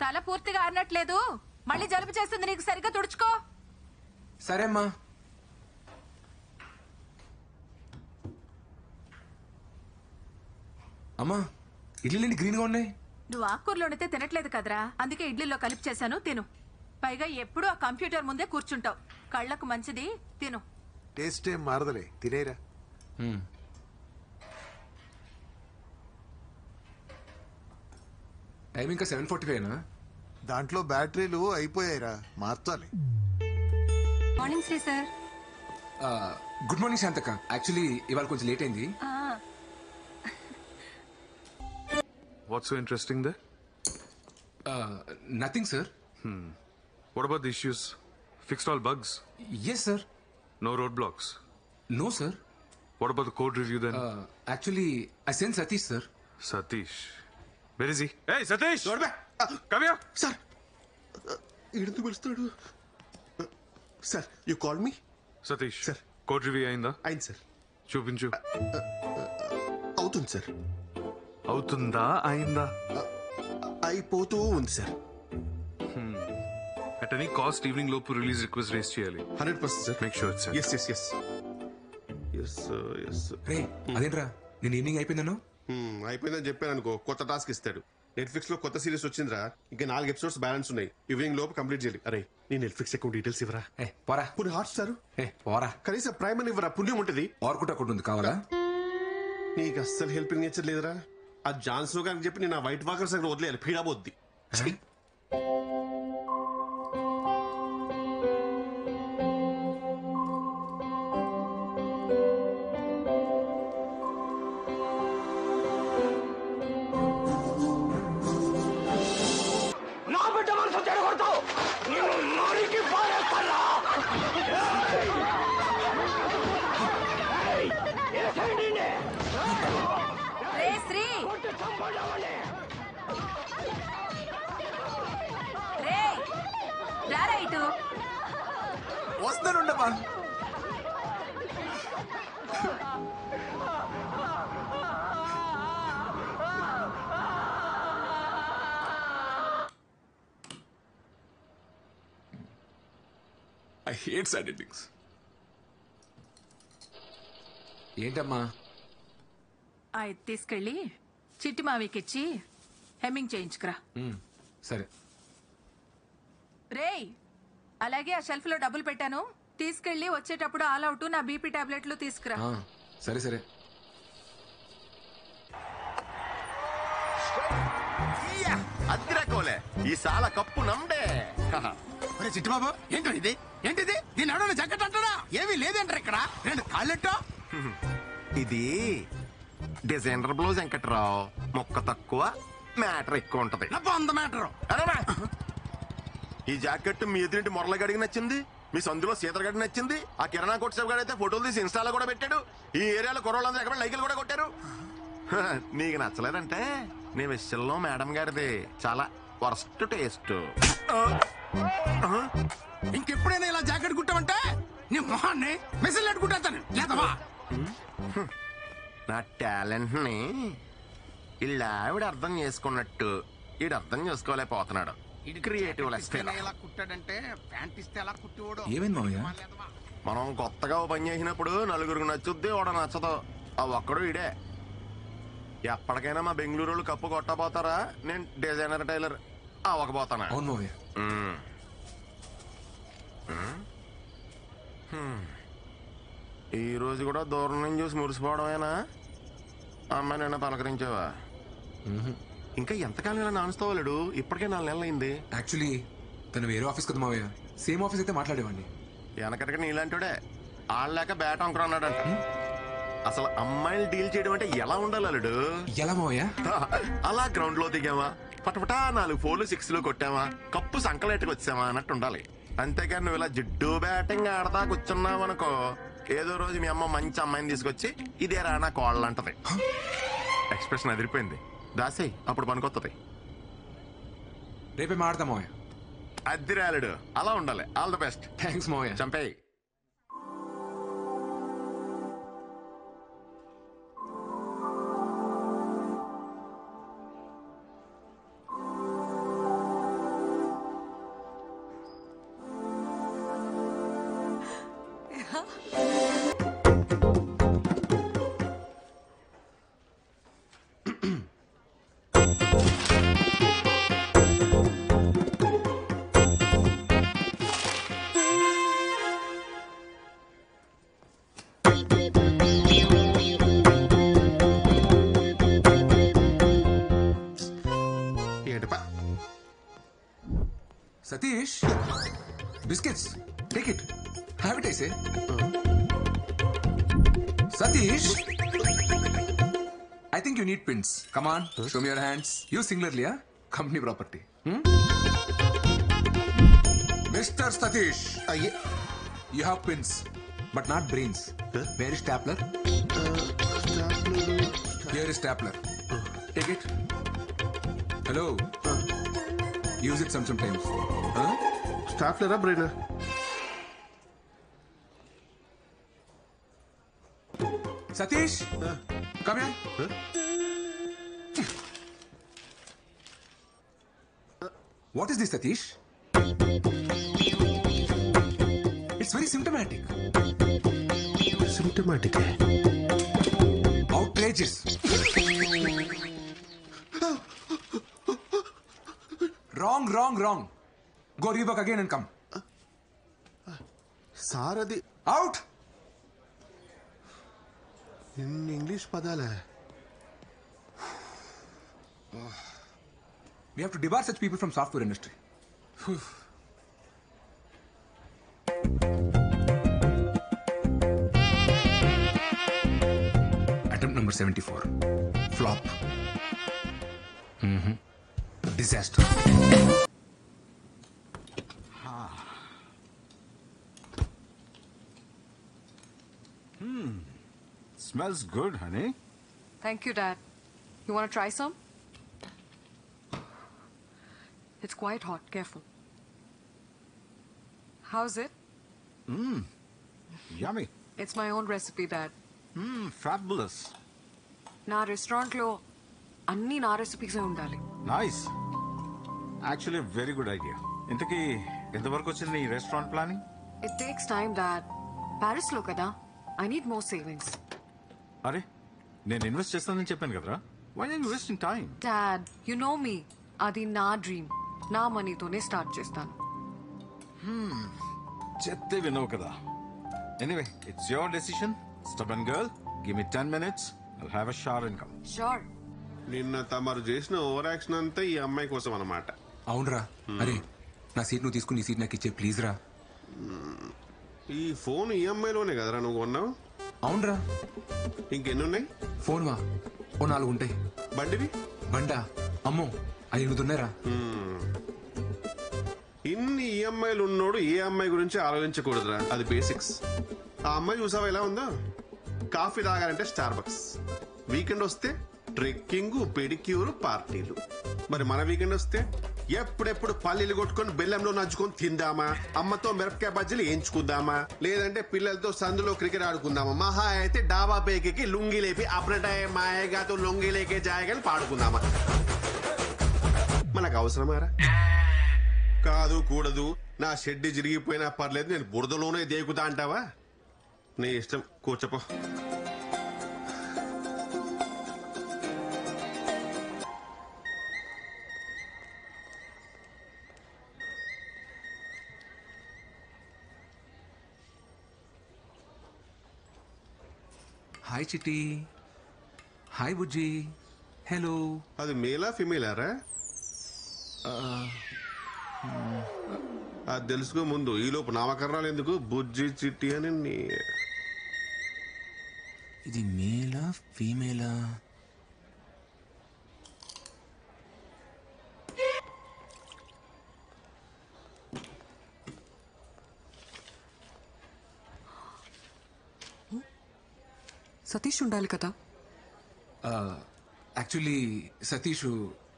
తల పూర్తిగా ఆరినట్లేదు. మళ్ళీ జలుబు చేస్తుంది, నీకు సరిగ్గా తుడుచుకో. సరే అమ్మా. అమ్మా ఇడ్లీలు గ్రీన్ గా ఉన్నాయి. నువ్వు ఆకుకూరలు వండితే తినట్లేదు కదరా, అందుకే ఇడ్లీలో కలిపి చేశాను, తిను. పైగా ఎప్పుడు ఆ కంప్యూటర్ ముందే కూర్చుంటావు, కళ్ళకు మంచిది, తిను. టేస్ట్ ఏం మారదలే, తినేరా. టైం ఇంకా 7:45. దాంట్లో బ్యాటరీలు అయిపోయాయిరా, మార్చాలి. Morning Sri sir. Good morning శాంతక్క. యాక్చువల్లీ ఇవాళ కొంచెం లేట్ అయింది. What's so interesting there? Nothing sir. What about the issues? Fixed all bugs? Yes sir. No roadblocks? No sir. What about the code review then? Actually I send Satish sir. Satish. Where is he? Hey, Satish! Come here! Sir ఎందుకు పిలుస్తున్నాడు? Sir you call me. Satish. Sir. Code review అయిందా? అయింది sir. చూపించు. అవుతుంది sir. అవుతుందా అయిందా? అయిపోతూ ఉంది సార్. At any cost ఈవినింగ్ లోపు రిలీజ్ రిక్వెస్ట్ రేస్ చేయాలి. 100% సార్. Make sure it's sent. Yes yes yes yes yes. రే అదేంట్రా నేను ఈవినింగ్ అయిపోయిందను. అయిపోయిందని చెప్పాను అనుకో, కొత్త టాస్క్ ఇస్తాడు. నెట్ఫ్లిక్స్ లో కొత్త సిరీస్ వచ్చిందిరా, ఇంకా 4 ఎపిసోడ్స్ బ్యాలెన్స్ ఉన్నాయి. ఈవినింగ్ లోపు కంప్లీట్ చేయాలి. అరే నీ నెట్ఫ్లిక్స్ అకౌంట్ డీటెయిల్స్ ఇవ్వరా? పోరా. కొన్ని హాట్ స్టార్ పోరా. కనీసం ప్రైమ్ అని ఇవ్వరా, పుణ్యం ఉంటది. ఆర్కుట్ అకౌంట్ ఉంది కావాలా? నీకు అస్సలు హెల్పింగ్ నేచర్ లేదురా. ఆ జాన్సన్ గారికి చెప్పి నేను ఆ వైట్ వాకర్స్ దగ్గర వదిలేయాలి, పీడాబోద్ది. రే శ్రీ, రే రారా ఇటు. వస్తానుండమ్మా. I hate sad endings. ఏంటమ్మా? అది తీసుకెళ్ళి చిట్టి మావికిచ్చి హెమ్మింగ్ చేయించుకురా. సరే. రేయ్ అలాగే ఆ షెల్ఫ్ లో డబ్బులు పెట్టాను, తీసుకెళ్ళి వచ్చేటప్పుడు ఆల్ అవుట్ నా బీపీ టాబ్లెట్లు తీసుకురా. సరే సరే. అద్దిరకోలే ఈ సాల కప్పు నమ్డే. చిట్టుబాబు ఏంటో ఇది? ఏంటిది? దీని ఎవడో జగ్గట్ అంటాడా? ఏమీ లేదంటారు ఇక్కడ. రెండు కాళ్ళెట్టో. ఇది డిజైనర్ బ్లౌజ్ వెంకట్రావు, మొక్క తక్కువ మ్యాటర్ ఎక్కువ ఉంటది. అంత మ్యాటర్. ఈ జాకెట్ మీ ఎదురింటి మొరలగడికి నచ్చింది, మీ సందులో సీతరగడికి నచ్చింది, ఆ కిరణా కొట్సేపు గడి అయితే ఫోటోలు తీసి ఇన్స్టాలో కూడా పెట్టాడు. ఈ ఏరియాలో కుర్రోళ్ళందరూ ఎక్కడ లైకులు కూడా కొట్టారు. నీకు నచ్చలేదంటే నీ విషయంలో మేడం గారిది చాలా వర్స్ట్ టేస్ట్. ఇంకెప్పుడైనా ఇలా జాకెట్ కుట్టామంటే నీ మొహాన్ని మెసిల్ నెట్టుకుంటాను లేదవా? నా టాలెంట్ ని ఇలా ఆవిడ అర్థం చేసుకున్నట్టు ఈడు అర్థం చేసుకోలేకపోతున్నాడు. క్రియేటివ్ ఇలా కుట్టాడంటే ప్యాంట్ ఇస్తే ఎలా కుట్టివాడు? ఏమైంది మావయ్య? మనం కొత్తగా ఓ పని చేసినప్పుడు నలుగురికి నచ్చుద్ది, వాడు నచ్చదు. ఆ ఒక్కడు ఇడే. ఎప్పటికైనా మా బెంగళూరు వాళ్ళు కప్పు కొట్టబోతారా? నేను డిజైనర్ టైలర్ అవ్వకపోతానా? అవును మావయ్య. ఈ రోజు కూడా దూరం నుంచి చూసి మురిసిపోవడమేనా? అమ్మాయి నిన్న పలకరించావా? ఇంకా ఎంతకాలం ఇలా నానుస్తావాలేడు? ఇప్పటికే 4 నెలలు అయింది. యాక్చువల్లీ తను వేరే ఆఫీస్ కదా మావయ్య, సేమ్ ఆఫీస్ అయితే మాట్లాడేవాడిని. వెనకటికి నీలాంటిడే ఆడలేక బ్యాట్ అనుకున్నాడంట. అసలు అమ్మాయిలు డీల్ చేయడం అంటే ఎలా ఉండాలి అల్లుడు? ఎలా మావయ్య? అలా గ్రౌండ్ లో దిగామా, పటపటా 4 4లు 6లు కొట్టామా, కప్పు సంకలెట్టుకు వచ్చామా అన్నట్టు ఉండాలి. అంతేకాని నువ్వు ఇలా జిడ్డు బ్యాటింగ్ ఆడతా కూర్చున్నావనుకో, ఏదో రోజు మీ అమ్మ మంచి అమ్మాయిని తీసుకొచ్చి ఇదే రా నా కోళ్ళు అంటది. ఎక్స్ప్రెషన్ అదిరిపోయింది, దాసే అప్పుడు పనికొత్తది. రేపే మాడతాం మావయ్య. అద్దిరాలుడు అలా ఉండాలి. All the best. థ్యాంక్స్ మావయ్య. చంపేయి. ఏంటప్పా Satish biscuits take it have it I say Satish I think you need pins come on show me your hands you singularly company property mister Satish అయ్యే you have pins but not brains where is stapler here is stapler take it hello use it sometimes staff లేరా brain Satish come here. What is this, Satish? It's very symptomatic. Symptomatic Outrageous. Wrong. Go rework again and come. Sir అది Out! ఇన్ని English పదాలే We have to debar such people from software industry. Attempt number 74. Flop. Disaster. Smells good, honey. Thank you, Dad. You want to try some? It's quite hot. Careful. How's it? Yummy. It's my own recipe, Dad. Fabulous. నా రెస్టారెంట్లో అన్ని నా రెసిపీసే ఉండాలి. Nice. Actually, a very good idea. ఇంతకీ ఎంతవరకు వచ్చింది ఈ restaurant planning? It takes time, Dad. ప్యారిస్లో కదా. I need more savings. అరే నేను ఇన్వెస్ట్ చేస్తానని చెప్పాను కదరా. Why are you wasting time? Dad, you know me. అది నా డ్రీమ్. నా మనీతోనే స్టార్ట్ చేస్తాను. చెప్తే వినవు కదా. Anyway, it's your decision. Stubborn girl. Give me 10 minutes. I'll have a shower and come. Sure. నిన్న తమరు చేసిన ఓవర్ యాక్షన్ అంతా ఈ అమ్మాయి కోసం అన్నమాట. అవునరా అరే నా సీట్ నువ్వు తీసుకుని నీ సీట్ నాకు ఇచ్చే ప్లీజ్ రా. ఈ ఫోన్ ఈ అమ్మాయిలోనే కదరా నువ్వు కొన్నావు? అవునరా. ఇంకెన్ని ఉన్నాయి? ఫోన్ వా ఓ 4 ఉంటాయి. బండివి? బండా అమ్మో అది 8 ఉన్నారా. ఇన్ని ఈఎంఐలు ఉన్నోడు ఏ అమ్మాయి గురించి ఆలోచించకూడదురా. అది బేసిక్స్. ఆ అమ్మాయి చూసావా ఎలా ఉందో? కాఫీ తాగాలంటే స్టార్ బక్స్, వీకెండ్ వస్తే ట్రెక్కింగ్, పెడిక్యూర్, పార్టీలు. మరి మన వీకెండ్ వస్తే ఎప్పుడెప్పుడు పల్లీలు కొట్టుకొని బెల్లంలో నంచుకొని తిందామా, అమ్మతో మిరపకాయ బజ్జీలు వేయించుకుందామా, లేదంటే పిల్లలతో సందులో క్రికెట్ ఆడుకుందామా, మహా అయితే డాబా పేకి లుంగి లేపి అప్రటాయ మాయగాతో లొంగి లేకే జాయగాని పాడుకుందామా. మనకు అవసరమారా? కాదు కూడదు, నా షెడ్ చిరిగిపోయినా పర్లేదు, నేను బురదలోనే దేకుతా అంటావా? నీ ఇష్టం, కూర్చోపో. హాయ్ చిట్టి. హాయ్ బుజ్జి. హలో. అది మేలా ఫిమేలారా? అది తెలుసుకో ముందు. ఈలోపు నామకరణాలు ఎందుకు? బుజ్జి చిట్టి అని ఇది మేలా ఫీమేలా? సతీష్ ఉండాలి కదా. యాక్చువల్లీ సతీష్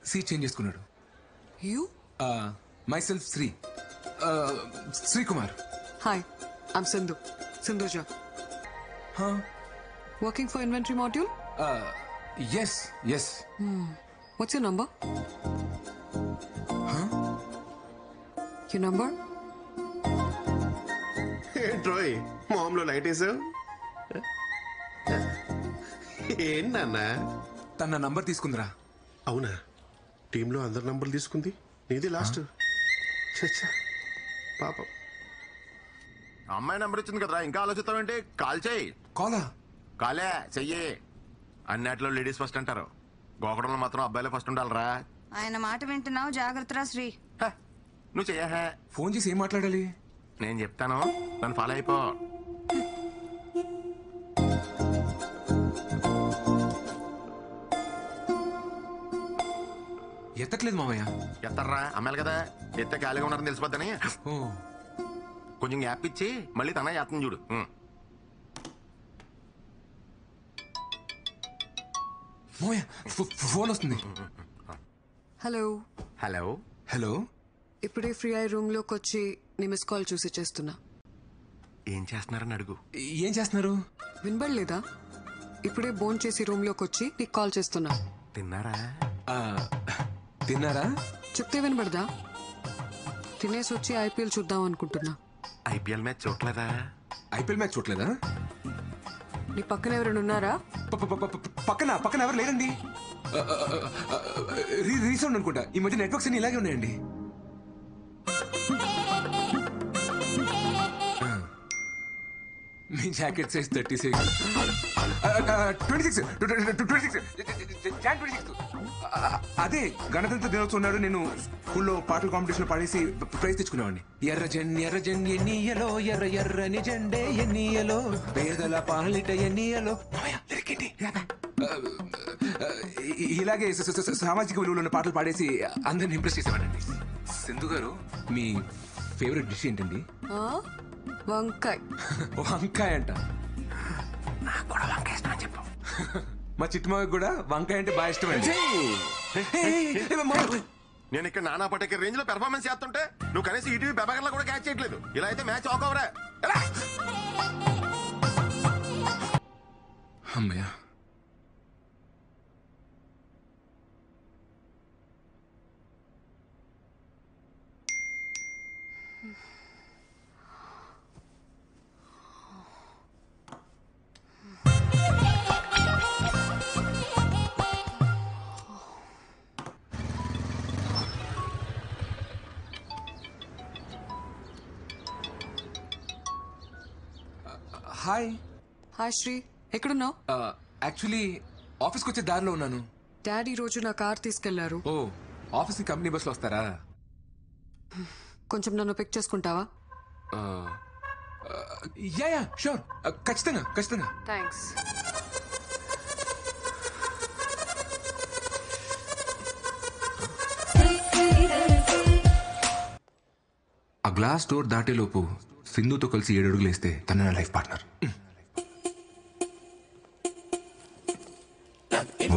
సీట్ చేంజ్ చేసుకున్నాడు. You? Myself Sri. Srikumar. Hi, I'm Sindhu. Sindhuja. Working for inventory module? Yes. What's your number? Your number? ఏంట్రోయ్ మామూలు లైట్ వేసావు? ఏంటన్నా? తన నంబర్ తీసుకుందిరా. అవునా? టీంలో అందరి నంబర్లు తీసుకుంది, నీది లాస్ట్. చచ్చా పాపం. అమ్మాయి నెంబర్ ఇచ్చింది కదరా, ఇంకా ఆలోచిస్తావేంటి? కాల్ చేయి. కాలా? కాలే చెయ్యి. అన్నిట్లో లేడీస్ ఫస్ట్ అంటారు, గోకడంలో మాత్రం అబ్బాయిలే ఫస్ట్ ఉండాలరా. ఆయన మాట వింటున్నావు, జాగ్రత్తరా శ్రీ. హ, నువ్వు చెయ్యహే. ఫోన్ చేసి ఏం మాట్లాడాలి? నేను చెప్తాను, నన్ను ఫాలో అయిపో. ఎత్తట్లేదు మామయ్య. ఎత్తర్రా, అమ్మాయిలు కదా, ఎత్తే ఖాళీగా ఉన్నారని తెలిసిపోద్దని ఓ, కొంచెం గ్యాప్ ఇచ్చి మళ్ళీ తన ఎత్తని చూడు. మామయ్య ఫోన్ వస్తుంది. హలో. హలో. హలో. ఇప్పుడే ఫ్రీ అయ్యి రూమ్ లోకి వచ్చి నీ మిస్ కాల్ చూసి చేస్తున్నా. ఏం చేస్తున్నారని అడుగు. ఏం చేస్తున్నారు? వినబడలేదా? ఇప్పుడే బోన్ చేసి రూమ్ లోకి వచ్చి నీకు కాల్ చేస్తున్నా. తిన్నారా? ఆ, తిన్నారా? చెప్తే వినబడదా? తినేసి వచ్చి ఐపీఎల్ చూద్దాం అనుకుంటున్నా. ఐపీఎల్ మ్యాచ్ చూడలేదా? ఐపీఎల్ మ్యాచ్ చూడలేదా? నీ పక్కన ఎవరైనా ఉన్నారా? పక్కన పక్కన ఎవరు లేరండి. రీసౌండ్ అనుకుంటా. ఈ మధ్య నెట్వర్క్స్ అన్ని ఇలాగే ఉన్నాయండి. మీ జాకెట్ సైజ్ 36. 26. అదే గణతంత్ర దినోత్సవం నాడు నేను స్కూల్లో పాటల కాంపిటీషన్ పాడేసి ప్రైజ్ తెచ్చుకునేవాడిని. ఎర్ర జెండి ఎన్నియలో, ఎర్ర ఎర్రని జెండే ఎన్నియలో, పేదల పాలిట ఎన్నియలో. ఇలాగే సామాజిక విలువలు ఉన్న పాటలు పాడేసి అందరిని ఇంప్రెస్ చేసేవాడండి. సింధు గారు, మీ ఫేవరెట్ డిష్ ఏంటండి? వంకాయ్. వంకాయ అంట. నాకు కూడా వంకాయ ఇష్టం అని చెప్పు. మా చిట్టుమావికి కూడా వంకాయ అంటే బాగా ఇష్టం అండి. నేను ఇక్కడ నానా పటేకర్ రేంజ్ లో పెర్ఫార్మెన్స్ చేస్తుంటే నువ్వు కనీసం ఈటీవీ పెబాకర్లో కూడా క్యాచ్ చేయట్లేదు. ఇలా అయితే మ్యాచ్ ఓవరా. అమ్మయ్య. హాయ్. హాయ్ శ్రీ, ఎక్కడున్నావు? యాక్చువల్లీ ఆఫీస్కి వచ్చే దారిలో ఉన్నాను. డాడీ రోజు నా కార్ తీసుకెళ్లారు. ఓ, ఆఫీస్కి కంపెనీ బస్లో వస్తారా? కొంచెం నన్ను పిక్ చేసుకుంటావా? యా షూర్, ఖచ్చితంగా ఖచ్చితంగా. థ్యాంక్స్. ఆ గ్లాస్ డోర్ దాటేలోపు సింధుతో కలిసి 7 అడుగులు వేస్తే తన నా లైఫ్ పార్ట్నర్.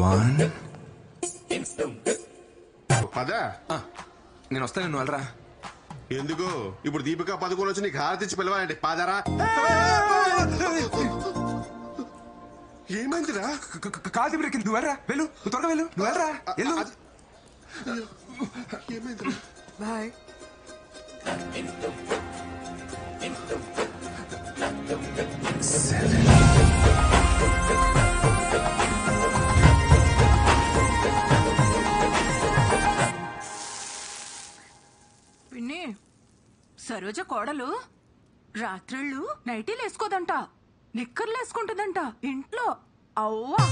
1. పదా నేను వస్తాను, నువ్వు వెళ్ళరా. ఎందుకు? ఇప్పుడు దీపికా పదుకోలు వచ్చి నీకు హారతిచ్చి పిలవాలంటే పాదారా. ఏమైందిరా? కాదు బ్రేక్, నువ్వు వెళ్ళరా, వెళ్ళు, నువ్వు త్వరగా వెళ్ళు, నువ్వు వెళ్ళరా, వెళ్ళు. ఏమైందిరా? బాయ్. పిన్ని, సరోజ కోడలు రాత్రిళ్ళు నైటీలు వేసుకోదంట, నిక్కర్లు వేసుకుంటుందంట ఇంట్లో. అవ్వా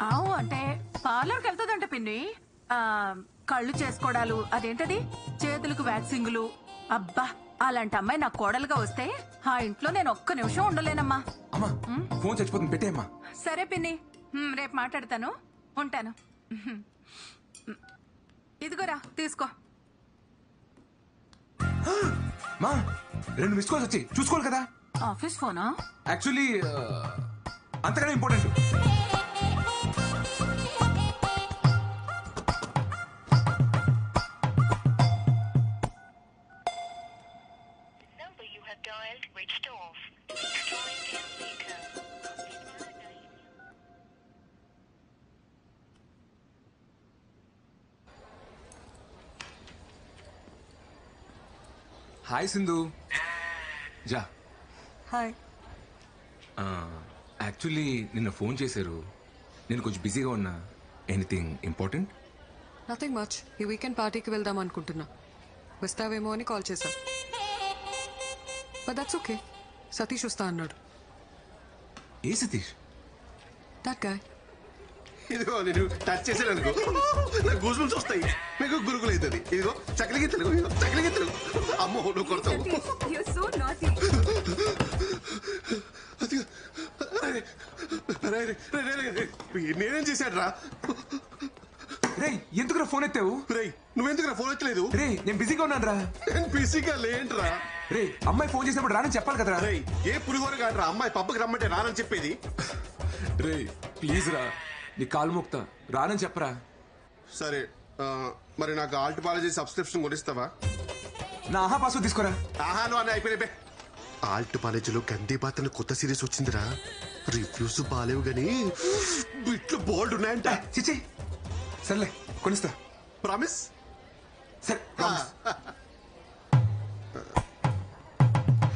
అవు అంటే పార్లర్కి వెళ్తుందంట పిన్ని. కళ్ళు చేసుకోవడాలు, అదేంటది, చేతులకు వ్యాక్సింగులు. అబ్బా, అలాంటి అమ్మాయి నాకు కోడలుగా వస్తే ఆ ఇంట్లో నేను ఒక్క నిమిషం ఉండలేనమ్మా. అమ్మా, ఫోన్ చచ్చిపోతుంది, పెట్టేయమ్మా. సరే పిన్ని, రేపు మాట్లాడతాను, ఉంటాను. ఇదిగోరా తీసుకో. మా 2 మిస్ కాల్స్ వచ్చి చూసుకోవాలి కదా. ఆఫీస్ ఫోనా? యాక్చువల్లీ అంతకన్నా ఇంపార్టెంట్. హాయ్ సింధు. జా. హాయ్. యాక్చువల్లీ నిన్న ఫోన్ చేశారు, నేను కొంచెం బిజీగా ఉన్నా. Anything important? Nothing much. ఈ వీకెండ్ పార్టీకి వెళ్దాం అనుకుంటున్నా. వస్తావేమో అని కాల్ చేశా. But that's okay. సతీష్ వస్తా అన్నాడు. ఏ సతీష్? That guy. ఇదిగో నేను టచ్ చేసాను అనుకో నాకు గూజులు వస్తాయి, మీకు గురుకులు అవుతుంది. ఇదిగో చక్కలికి తెలుగు, ఇదిగో చక్కలికి తెలుగు. అమ్మో నువ్వు కొడతావు. అదిగో, అరే, అరే, అరే, అరే, అరే, అరే, నేనేం చేశాడు రా? రే ఎందుకురా ఫోన్ ఎత్తావు? రే నువ్వెందుకు ఫోన్ ఎత్తలేదు? రే నేను బిజీగా ఉన్నాను రా. నేను బిజీగా లేంట్రా. రే అమ్మాయి ఫోన్ చేసినప్పుడు రానని చెప్పాలి కదరా. రే ఏ పులిహోర కాదురా అమ్మాయి పబ్బకి రమ్మంటే రానని చెప్పేది. రే ప్లీజ్ రా, నీ కాలు మోక్తా, రానని చెప్పరా. సరే మరి నాకు ఆల్ట్ పాలజీ సబ్స్క్రిప్షన్ కొనిస్తావా? నా ఆహా పాస్వర్డ్ తీసుకోరా. ఆహాను అని అయిపోయినాయి. ఆల్ట్ కాలేజీలో గందే బాత్ కొత్త సిరీస్ వచ్చిందిరా. రివ్యూస్ బాలేవు గానీ బిట్లు బోల్డ్ ఉన్నాయంట. చిచ్చి సర్లే కొనిస్తా. ప్రామిస్? సరే.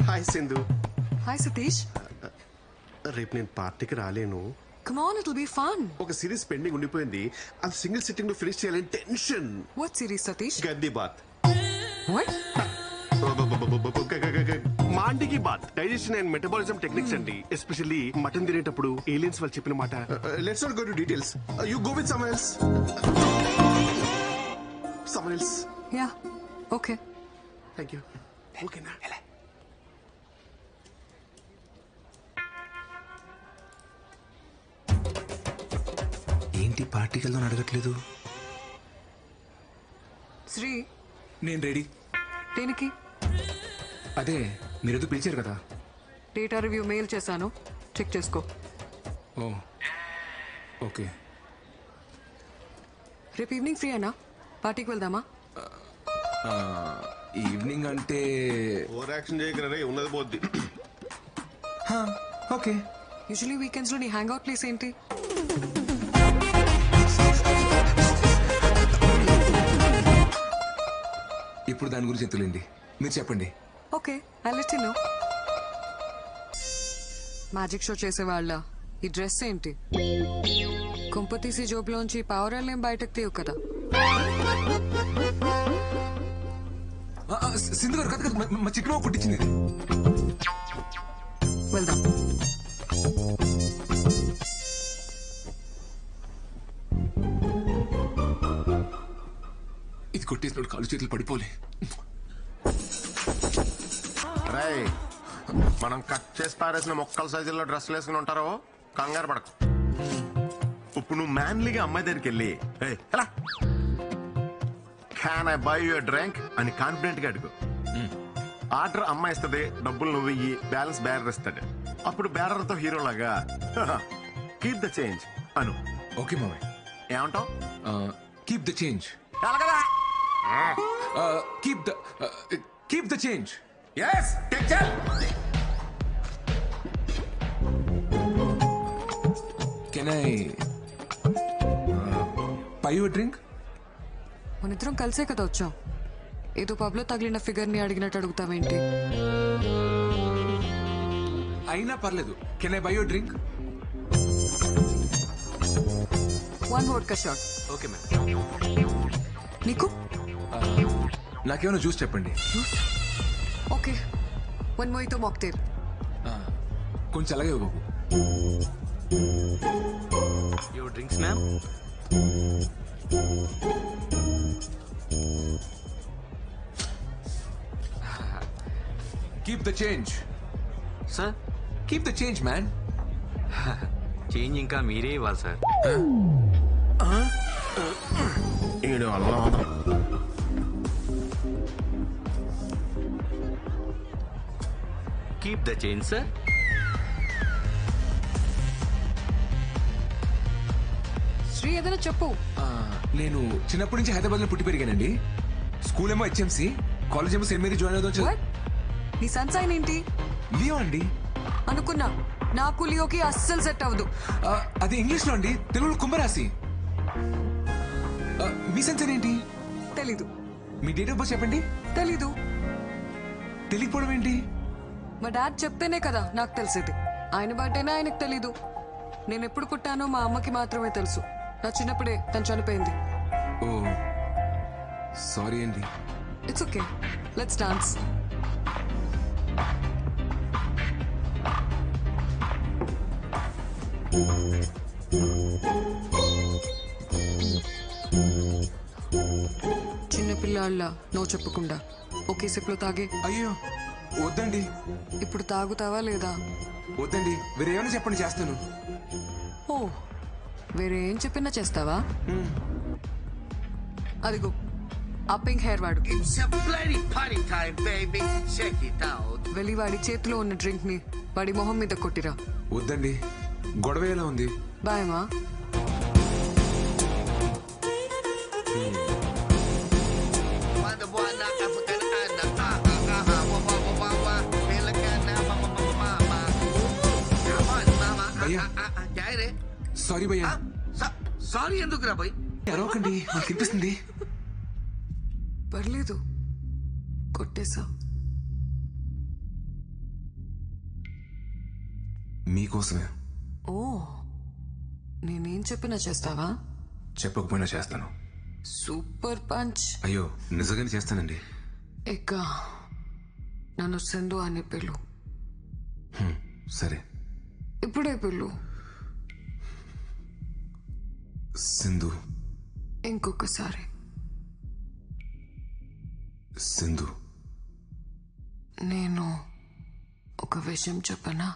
హాయ్ సింధు. హాయ్ సతీష్. రేపు నేను పార్టీకి రాలేను. Come on, it'll be fun. ఒక సిరీస్ పెండింగ్ ఉండిపోయింది, అది సింగిల్ సిట్టింగ్ లో ఫినిష్ చేయాలని టెన్షన్. What series, Satish? గంది బాత్. What? మాండికి బాత్ డైజెషన్ అండ్ మెటబాలిజం టెక్నిక్స్ అండి. ఎస్పెషల్లీ మటన్ తినేటప్పుడు ఏలియన్స్ వాళ్ళు చెప్పిన మాట. Let's not go to details. You go with someone else. Someone else. Yeah. Okay. Thank you. ఓకేనా? ఏంటి పార్టీకి వెళ్దాం అడగట్లేదు? శ్రీ, నేను రెడీ. దేనికి? అదే మీరేదో పిలిచారు కదా. డేటా రివ్యూ మెయిల్ చేశాను, చెక్ చేసుకో. ఓ ఓకే. రేపు ఈవినింగ్ ఫ్రీ అయినా పార్టీకి వెళ్దామా? ఈవినింగ్ అంటే ఓవర్ యాక్షన్ చేయగలరా, ఉన్నది పోద్ది. ఓకే. యూజువలీ వీకెండ్స్ లో నీ హ్యాంగ్ అవుట్ ప్లేస్ ఏంటి? ఇప్పుడు దాని గురించి ఎత్తులేండి, మీరు చెప్పండి. Okay, I let you know. Magic show చేసేవాళ్ళ ఈ డ్రెస్ ఏంటి? కుంపతీసి జోబులోంచి పావురాలు ఏం బయటకు తీయవు కదా? సింధు గారు కదా, మా చిట్టుబాబు కుట్టించింది. వెళ్దాం. ఇది కొట్టేసినప్పుడు కాలు చేతులు పడిపోలే. రేయ్, మనం కట్ చేసి పారేసిన మొక్కల సైజుల్లో డ్రెస్సులు వేసుకుని ఉంటారో కంగారు పడకు. ఇప్పుడు నువ్వు మ్యాన్లీగా అమ్మాయి దగ్గరికి వెళ్ళి ఎలా can I buy your drink అని కాన్ఫిడెంట్ గా అడుగు. ఆర్డర్ అమ్మాయి ఇస్తుంది, డబ్బులు నువ్వు ఇయ్యి, బ్యాలెన్స్ బ్యారర్ ఇస్తాడు. అప్పుడు బ్యారర్ తో హీరోలాగా కీప్ ద చేంజ్ అను. ఓకే మామయ్య. ఏమంటావు? Keep the change. ఎలాగదా? Keep the change. Yes, take care. Can I buy your drink? మన ఇద్దరం కలిసే కదా వచ్చాం. ఏదో పబ్ లో తగిలిన ఫిగర్ ని అడిగినట్టు అడుగుతావేంటి? అయినా పర్లేదు. Can I buy your drink? One vodka shot. Okay ma'am. నీకు? నాకేమైనా జ్యూస్ చెప్పండి. Okay, one mojito mocktail. కొంచెం అలాగే బాబు. Your drinks ma'am. Keep the change. Sir, keep the change man. Change ఇంకా మీరే ఇవ్వాలి sir. Keep the change sir. Sri, ఏదైనా చెప్పు. నేను చిన్నప్పటి నుంచి హైదరాబాద్ లో పుట్టి పెరిగానండి. స్కూల్ ఏమో హెచ్ఎంసి, కాలేజ్ ఏమో సెయింట్ మేరీ జాయిన్ అవుతాం. What? నీ సన్సైన్ ఏంటి? లియో అండి. అనుకున్నా, నాకు లియోకి అస్సలు సెట్ అవ్వదు. అది ఇంగ్లీష్ లో అండి, తెలుగులో కుంభరాశి. మీ సన్సైన్ ఏంటి? తెలీదు. మీ డేట్ ఆఫ్ బర్త్ చెప్పండి. తెలీదు. తెలియకపోవడం ఏంటి? మా డాడ్ చెప్తేనే కదా నాకు తెలిసేది. ఆయన బర్త్డేనే ఆయనకు తెలీదు. నేను ఎప్పుడు పుట్టానో మా అమ్మకి మాత్రమే తెలుసు. నా చిన్నప్పుడే తను చనిపోయింది. ఓ సారీ అండి. It's okay, let's dance. చిన్నపిల్లాళ్ళ నో చెప్పకుండా ఒకే సిప్లో తాగే. అయ్యో వద్దండి. ఇప్పుడు తాగుతావా లేదా? వద్దండి, వేరేమైనా చెప్పండి చేస్తాను. ఓ, వేరే ఏం చెప్పినా చేస్తావా? అదిగో ఆ పింక్ హెయిర్ వాడు. వెళ్ళి వాడి చేతిలో ఉన్న డ్రింక్ ని వాడి మొహం మీద కొట్టిరా. వద్దండి, గొడవ ఎలా ఉంది? బాయమా? సారీ భయ్యా. సారీ ఎందుకు రా భయ్? అరవకండి, నాకు అనిపిస్తుంది. పర్లేదు, కొట్టేశా. మీకోసమే. ఓ, నేనేం చెప్పినా చేస్తావా? చెప్పకపోయినా చేస్తాను. Super punch. అయ్యో నిజంగానే చేస్తానండి. ఇక నన్ను సింధు అని పిలు. సరే, ఇప్పుడే పిలు. సింధు. ఇంకొకసారి. సింధు. నేను ఒక విషయం చెప్పనా?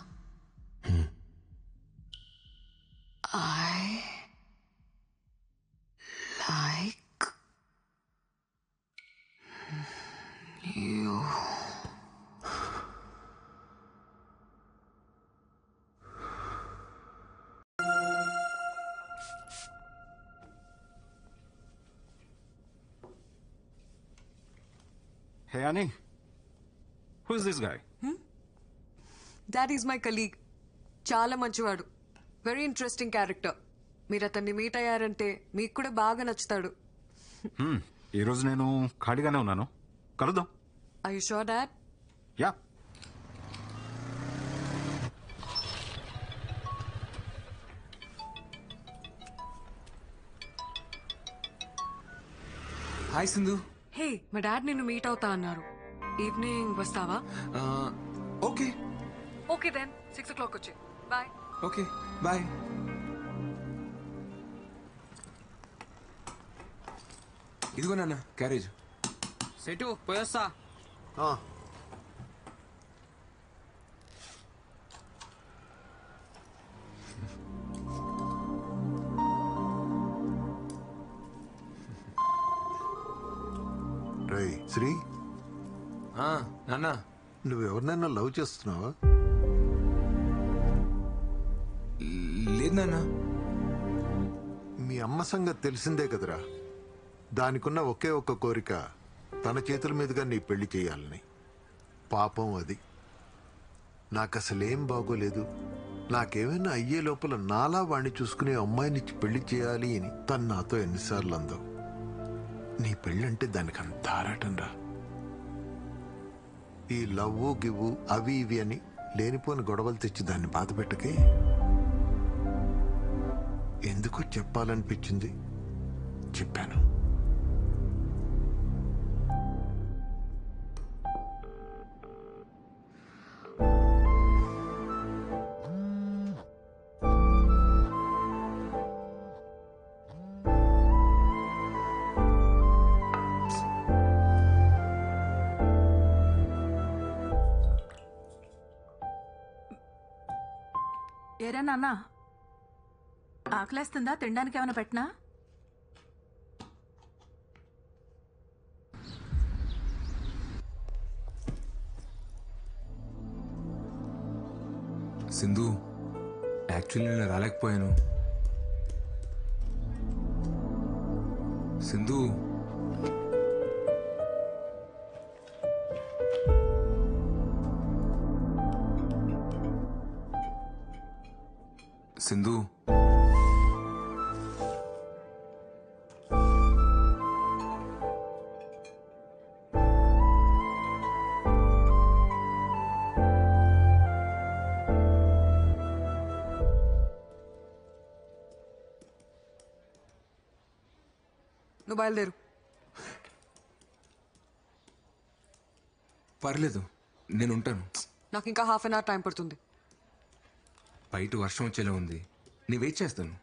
I like you. Hey, Annie. Who's this guy? That is my colleague. చాలా మంచివాడు. Very interesting character. మీరు అతన్ని మీట్ అయ్యారంటే మీకు కూడా బాగా నచ్చుతాడు. ఈరోజు నేను ఖాళీగానే ఉన్నాను, కలుద్దాం. Are you sure, Dad? Yeah. Hi Sindhu. Hey, మా డాడ్ నిన్ను మీట్ అవుతా అన్నారు. ఈవినింగ్ వస్తావా? ఓకే. ఓకే దెన్ 6 o'clock వచ్చి. బాయ్. Okay bye. ఇదిగో నాన్న క్యారేజ్. సెటు పోయొస్తా. రై శ్రీ, నాన్న. నువ్వెవరినైనా లవ్ చేస్తున్నావా? లేదు నాన్న. మీ అమ్మ సంగతి తెలిసిందే కదరా. దానికున్న ఒకే ఒక్క కోరిక తన చేతుల మీదుగా నీ పెళ్లి చేయాలని. పాపం అది. నాకసలేం బాగోలేదు. నాకేమైనా అయ్యే లోపల నాలా వాణ్ణి చూసుకునే అమ్మాయినిచ్చి పెళ్లి చేయాలి అని తను నాతో ఎన్నిసార్లు అందో. నీ పెళ్ళంటే దానికి అంత ఆరాటం రా. ఈ లవ్వు గివ్వు అవి ఇవి అని లేనిపోని గొడవలు తెచ్చి దాన్ని బాధ పెట్టకే. ఎందుకో చెప్పాలనిపించింది, చెప్పాను. ఏరా నాన్న, ఆకలేస్తుందా? తినడానికి ఏమైనా పెట్టినా? సింధు, యాక్చువల్లీ నేను రాలేకపోయాను. సింధు. సింధు. నువ్వు బయలుదేరు. పర్లేదు, నేను ఉంటాను. నాకు ఇంకా హాఫ్ అన్ అవర్ టైం పడుతుంది. బయట వర్షం వచ్చేలా ఉంది, నీ వెయిట్ చేస్తాను.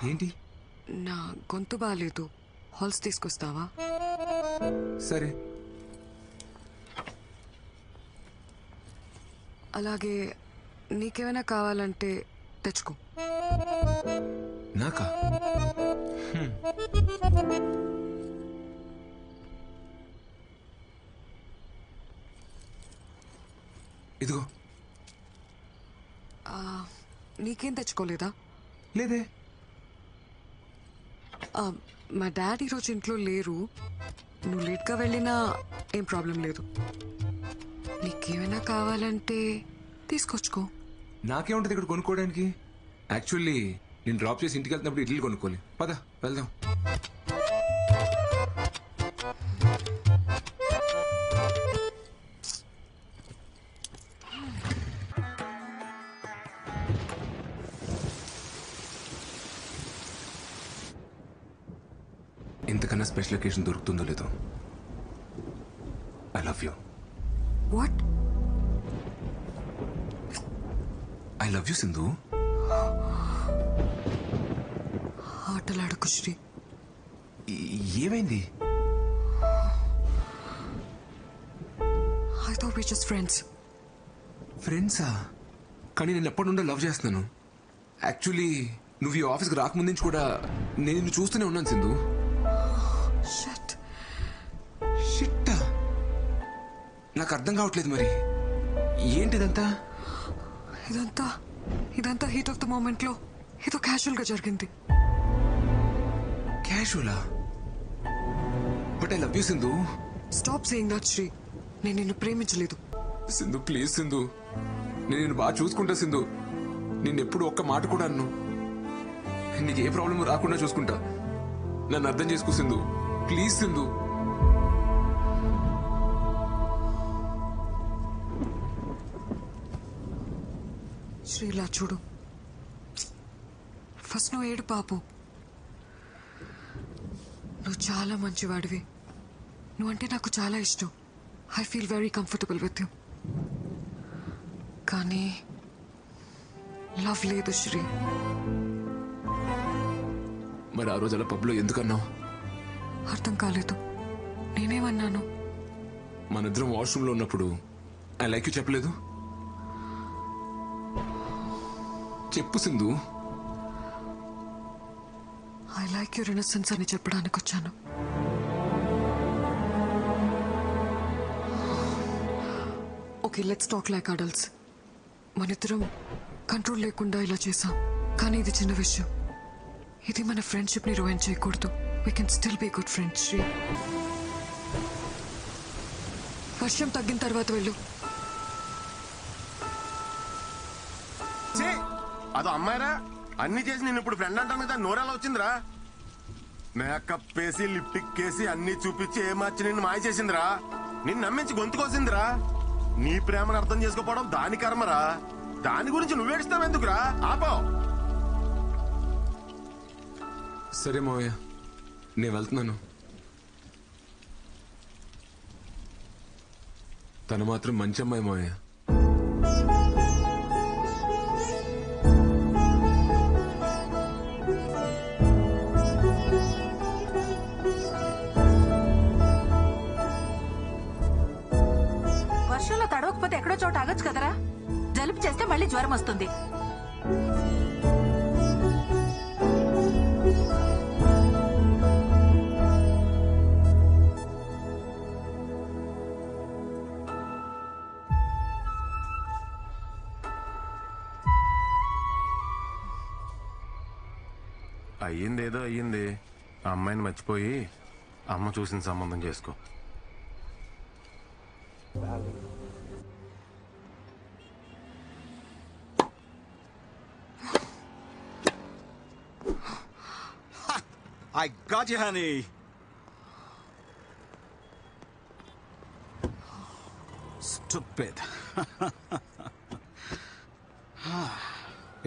ఏంటి? నా గొంతు బాగాలేదు, హాల్స్ తీసుకొస్తావా? సరే. అలాగే నీకేమైనా కావాలంటే తెచ్చుకో. నాకా? ఇదిగో. నీకేం తెచ్చుకోలేదా? లేదే. మా డాడీ ఈరోజు ఇంట్లో లేరు, నువ్వు లేట్గా వెళ్ళినా ఏం ప్రాబ్లం లేదు. నీకేమైనా కావాలంటే తీసుకొచ్చుకో. నాకేముంటది ఇక్కడ కొనుక్కోవడానికి? యాక్చువల్లీ నేను డ్రాప్ చేసి ఇంటికి వెళ్తున్నప్పుడు ఇడ్లీ కొనుక్కోవాలి. పద వెళ్దాం. ఇంతకన్నా స్పెషల్ ఒకేషన్ దొరుకుతుందో లేదో. I love you. What? I love you Sindhu. ఆటలాడకు శ్రీ. ఏమైంది? I thought we just friends. ఫ్రెండ్సా? కానీ నేను ఎప్పటి నుండో లవ్ చేస్తున్నాను. యాక్చువల్లీ నువ్వు ఈ ఆఫీస్కి రాకముందు నుంచి కూడా నేను నిన్ను చూస్తూనే ఉన్నాను సింధు. షట్. షిట్టా? నాకు అర్థం కావట్లేదు. మరి ఏంటిదంతా? ఇదంతా హీట్ ఆఫ్ ద మూమెంట్ లో ఏదో క్యాజువల్ గా జరిగింది. క్యాజువలా? But I love you Sindhu. Stop saying that Sri. నేను నిన్ను ప్రేమించలేదు. సింధు ప్లీజ్ సింధు, నేను నిన్ను బాగా చూసుకుంటా సింధు. నిన్నెప్పుడు ఒక్క మాట కూడా అన్ను. నీకు ఏ ప్రాబ్లం రాకుండా చూసుకుంటా. నన్ను అర్థం చేసుకో సింధు, ప్లీజ్ సింధు. శ్రీలా చూడు, ఫస్ట్ నువ్వు ఏడు పాపు. నువ్వు చాలా మంచివాడివి. నువ్వంటే నాకు చాలా ఇష్టం. I feel very comfortable with you. కానీ లవ్ లేదు శ్రీ. మరి ఆ రోజు అలా పబ్లో ఎందుకన్నావు? అర్థం కాలేదు. నేనేమన్నాను? మనిద్దరం వాష్రూమ్లో ఉన్నప్పుడు ఐ లైక్ యూ చెప్పలేదు? చెప్పు Sindhu. I like your innocence అని చెప్పడానికి వచ్చాను. Okay, let's talk like adults. మనిద్దరం కంట్రోల్ లేకుండా ఇలా చేసాం, కానీ ఇది చిన్న విషయం. ఇది మన ఫ్రెండ్షిప్ ని రూయిన్ చేయకూడదు. We can still be good friends Sri. వర్షం తగ్గిన తర్వాత వెళ్ళు. అదో అమ్మాయిరా, అన్ని చేసి నేను ఇప్పుడు ఫ్రెండ్ అంటాను కదా, నోరెలా వచ్చిందిరా? మేకప్ వేసి లిప్టిక్ వేసి అన్ని చూపించి ఏ మార్చి నిన్ను మాయ చేసిందిరా. నిన్ను నమ్మించి గొంతుకోసిందిరా. నీ ప్రేమను అర్థం చేసుకోపోవడం దాని కర్మరా. దాని గురించి నువ్వేడుస్తావు ఎందుకురా? ఆపో. సరే మావయ్య, నేను వెళ్తున్నాను. తను మాత్రం మంచి అమ్మాయి మావయ్య. వర్షంలో తడవకపోతే ఎక్కడో చోట ఆగొచ్చు కదరా. జలుబు చేస్తే మళ్ళీ జ్వరం వస్తుంది. అయ్యిందేదో అయ్యింది. ఆ అమ్మాయిని మర్చిపోయి అమ్మ చూసిన సంబంధం చేసుకో. I got you, honey. Stupid.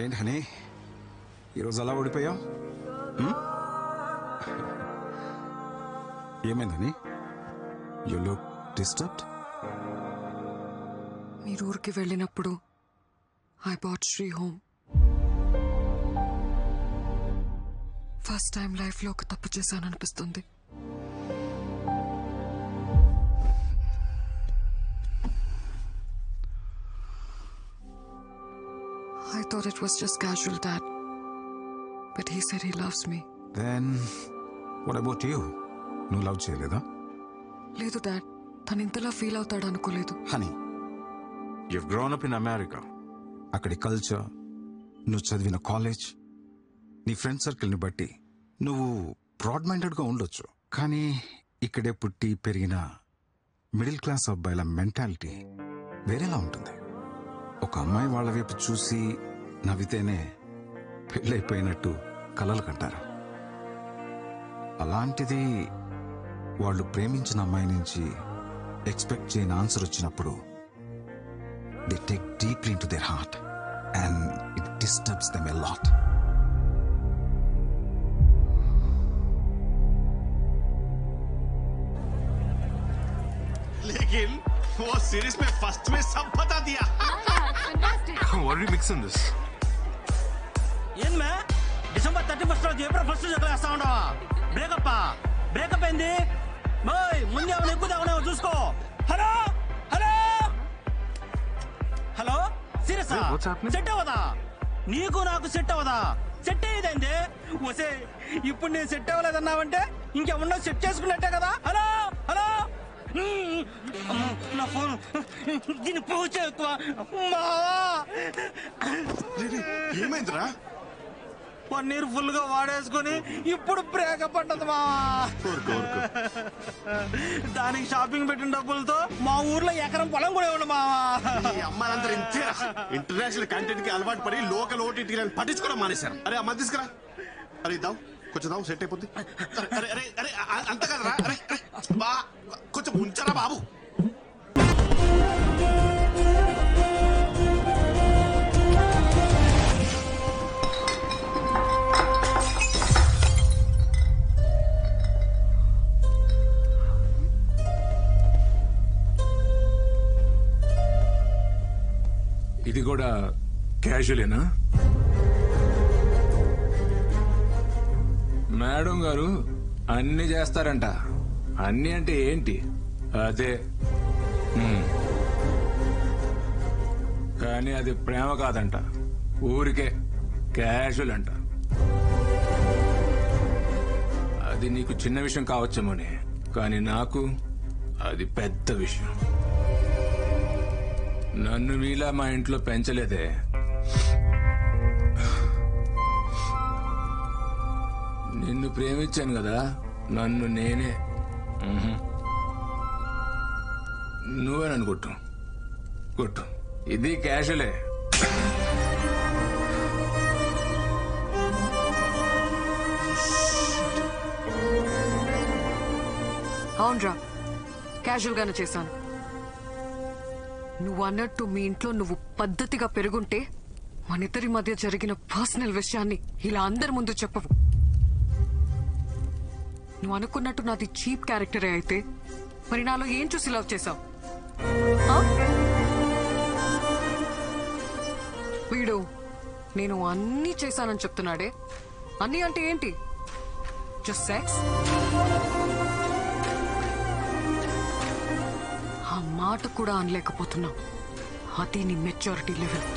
ఏంటి హనీ, ఈరోజు అలా ఓడిపోయావు? ఏమైందని? You look disturbed. మీరు ఊరికి వెళ్ళినప్పుడు I bought Sri home. First time లైఫ్లో ఒక తప్పు చేశాననిపిస్తుంది. I thought it was just casual, Dad. But he said he loves me. Then, what about you? నువ్వు లవ్ చేయలేదా? లేదు డాడ్, తను ఇంతలా ఫీల్ అవుతాడు అనుకోలేదు. Honey, you've grown up in America. అక్కడి కల్చర్, నువ్వు చదివిన కాలేజ్, నీ ఫ్రెండ్ సర్కిల్ని బట్టి నువ్వు బ్రాడ్ మైండెడ్గా ఉండొచ్చు. కానీ ఇక్కడే పుట్టి పెరిగిన మిడిల్ క్లాస్ అబ్బాయిల మెంటాలిటీ వేరేలా ఉంటుంది. ఒక అమ్మాయి వాళ్ళ వైపు చూసి నవ్వితేనే పెళ్ళైపోయినట్టు కలలు కంటారు. అలాంటిది వాళ్ళు ప్రేమించిన అమ్మాయి నుంచి ఎక్స్పెక్ట్ చేయని ఆన్సర్ వచ్చినప్పుడు they take deeply in to their heart and it disturbs them a lot. लेकिन वो सीरीज में फर्स्ट में सब बता दिया. What are you mixing this? ఏం మే డిసెంబర్ 31 రోజు ఏప్రిల్ 1 చదివేస్తా ఉండవా? బ్రేకప్ అయింది. ముందే ఏమైనా ఎక్కువ చూసుకో. Hello hello hello, serious set అవ్వదా? నీకు నాకు సెట్ అవ్వదా? సెట్ అయ్యేదండి. వసే ఇప్పుడు నేను సెట్ అవ్వలేదన్నావంటే ఇంకేమన్నా సెట్ చేసుకున్నట్టే కదా. హలో హలో, నా ఫోన్ దీన్ని పూజ ఎక్కువ. ఏమైందిరా? పన్నీర్ ఫుల్ గా వాడేసుకుని ఇప్పుడు బ్రేకప్ అంటది మావా. దానికి షాపింగ్ పెట్టిన డబ్బులతో మా ఊర్లో ఎకరం పొలం కూడా ఇవ్వండి మావా. అమ్మాయిలందరూ ఇంతేరా. ఇంటర్నేషనల్ కంటెంట్ కి అలవాటు పడి లోకల్ ఓటీటీ పట్టించుకోవడం మానేశారు. అరే అమ్మ తీసుకురా. అరే ఇద్దాం, కొంచెం దాం, సెట్ అయిపోద్ది. అరే అరే అరే అంత కదరా. అరే బా కొంచెం ఉంచరా బాబు. ఇది కూడా క్యాజువలేనా? మేడం గారు అన్ని చేస్తారంట. అన్ని అంటే ఏంటి? అదే కానీ అది ప్రేమ కాదంట, ఊరికే క్యాజువల్ అంట. అది నీకు చిన్న విషయం కావచ్చేమోనే, కానీ నాకు అది పెద్ద విషయం. నన్ను మీలా మా ఇంట్లో పెంచలేదే. నిన్ను ప్రేమించాను కదా, నన్ను నేనే. నువ్వే నన్ను కొట్టు. ఇది క్యాషువలే. అవునరా, క్యాజువల్ గానే చేశాను. నువ్వు అన్నట్టు మీ ఇంట్లో నువ్వు పద్ధతిగా పెరుగుంటే మన ఇద్దరి మధ్య జరిగిన పర్సనల్ విషయాన్ని ఇలా అందరి ముందు చెప్పవు. నువ్వు అనుకున్నట్టు నాది చీప్ క్యారెక్టరే అయితే మరి నాలో ఏం చూసి లవ్ చేసావు? వీడు నేను అన్నీ చేశానని చెప్తున్నాడే. అన్నీ అంటే ఏంటి? Just sex? ఆ మాట కూడా అనలేకపోతున్నా. అది నీ మెచ్యూరిటీ లెవెల్.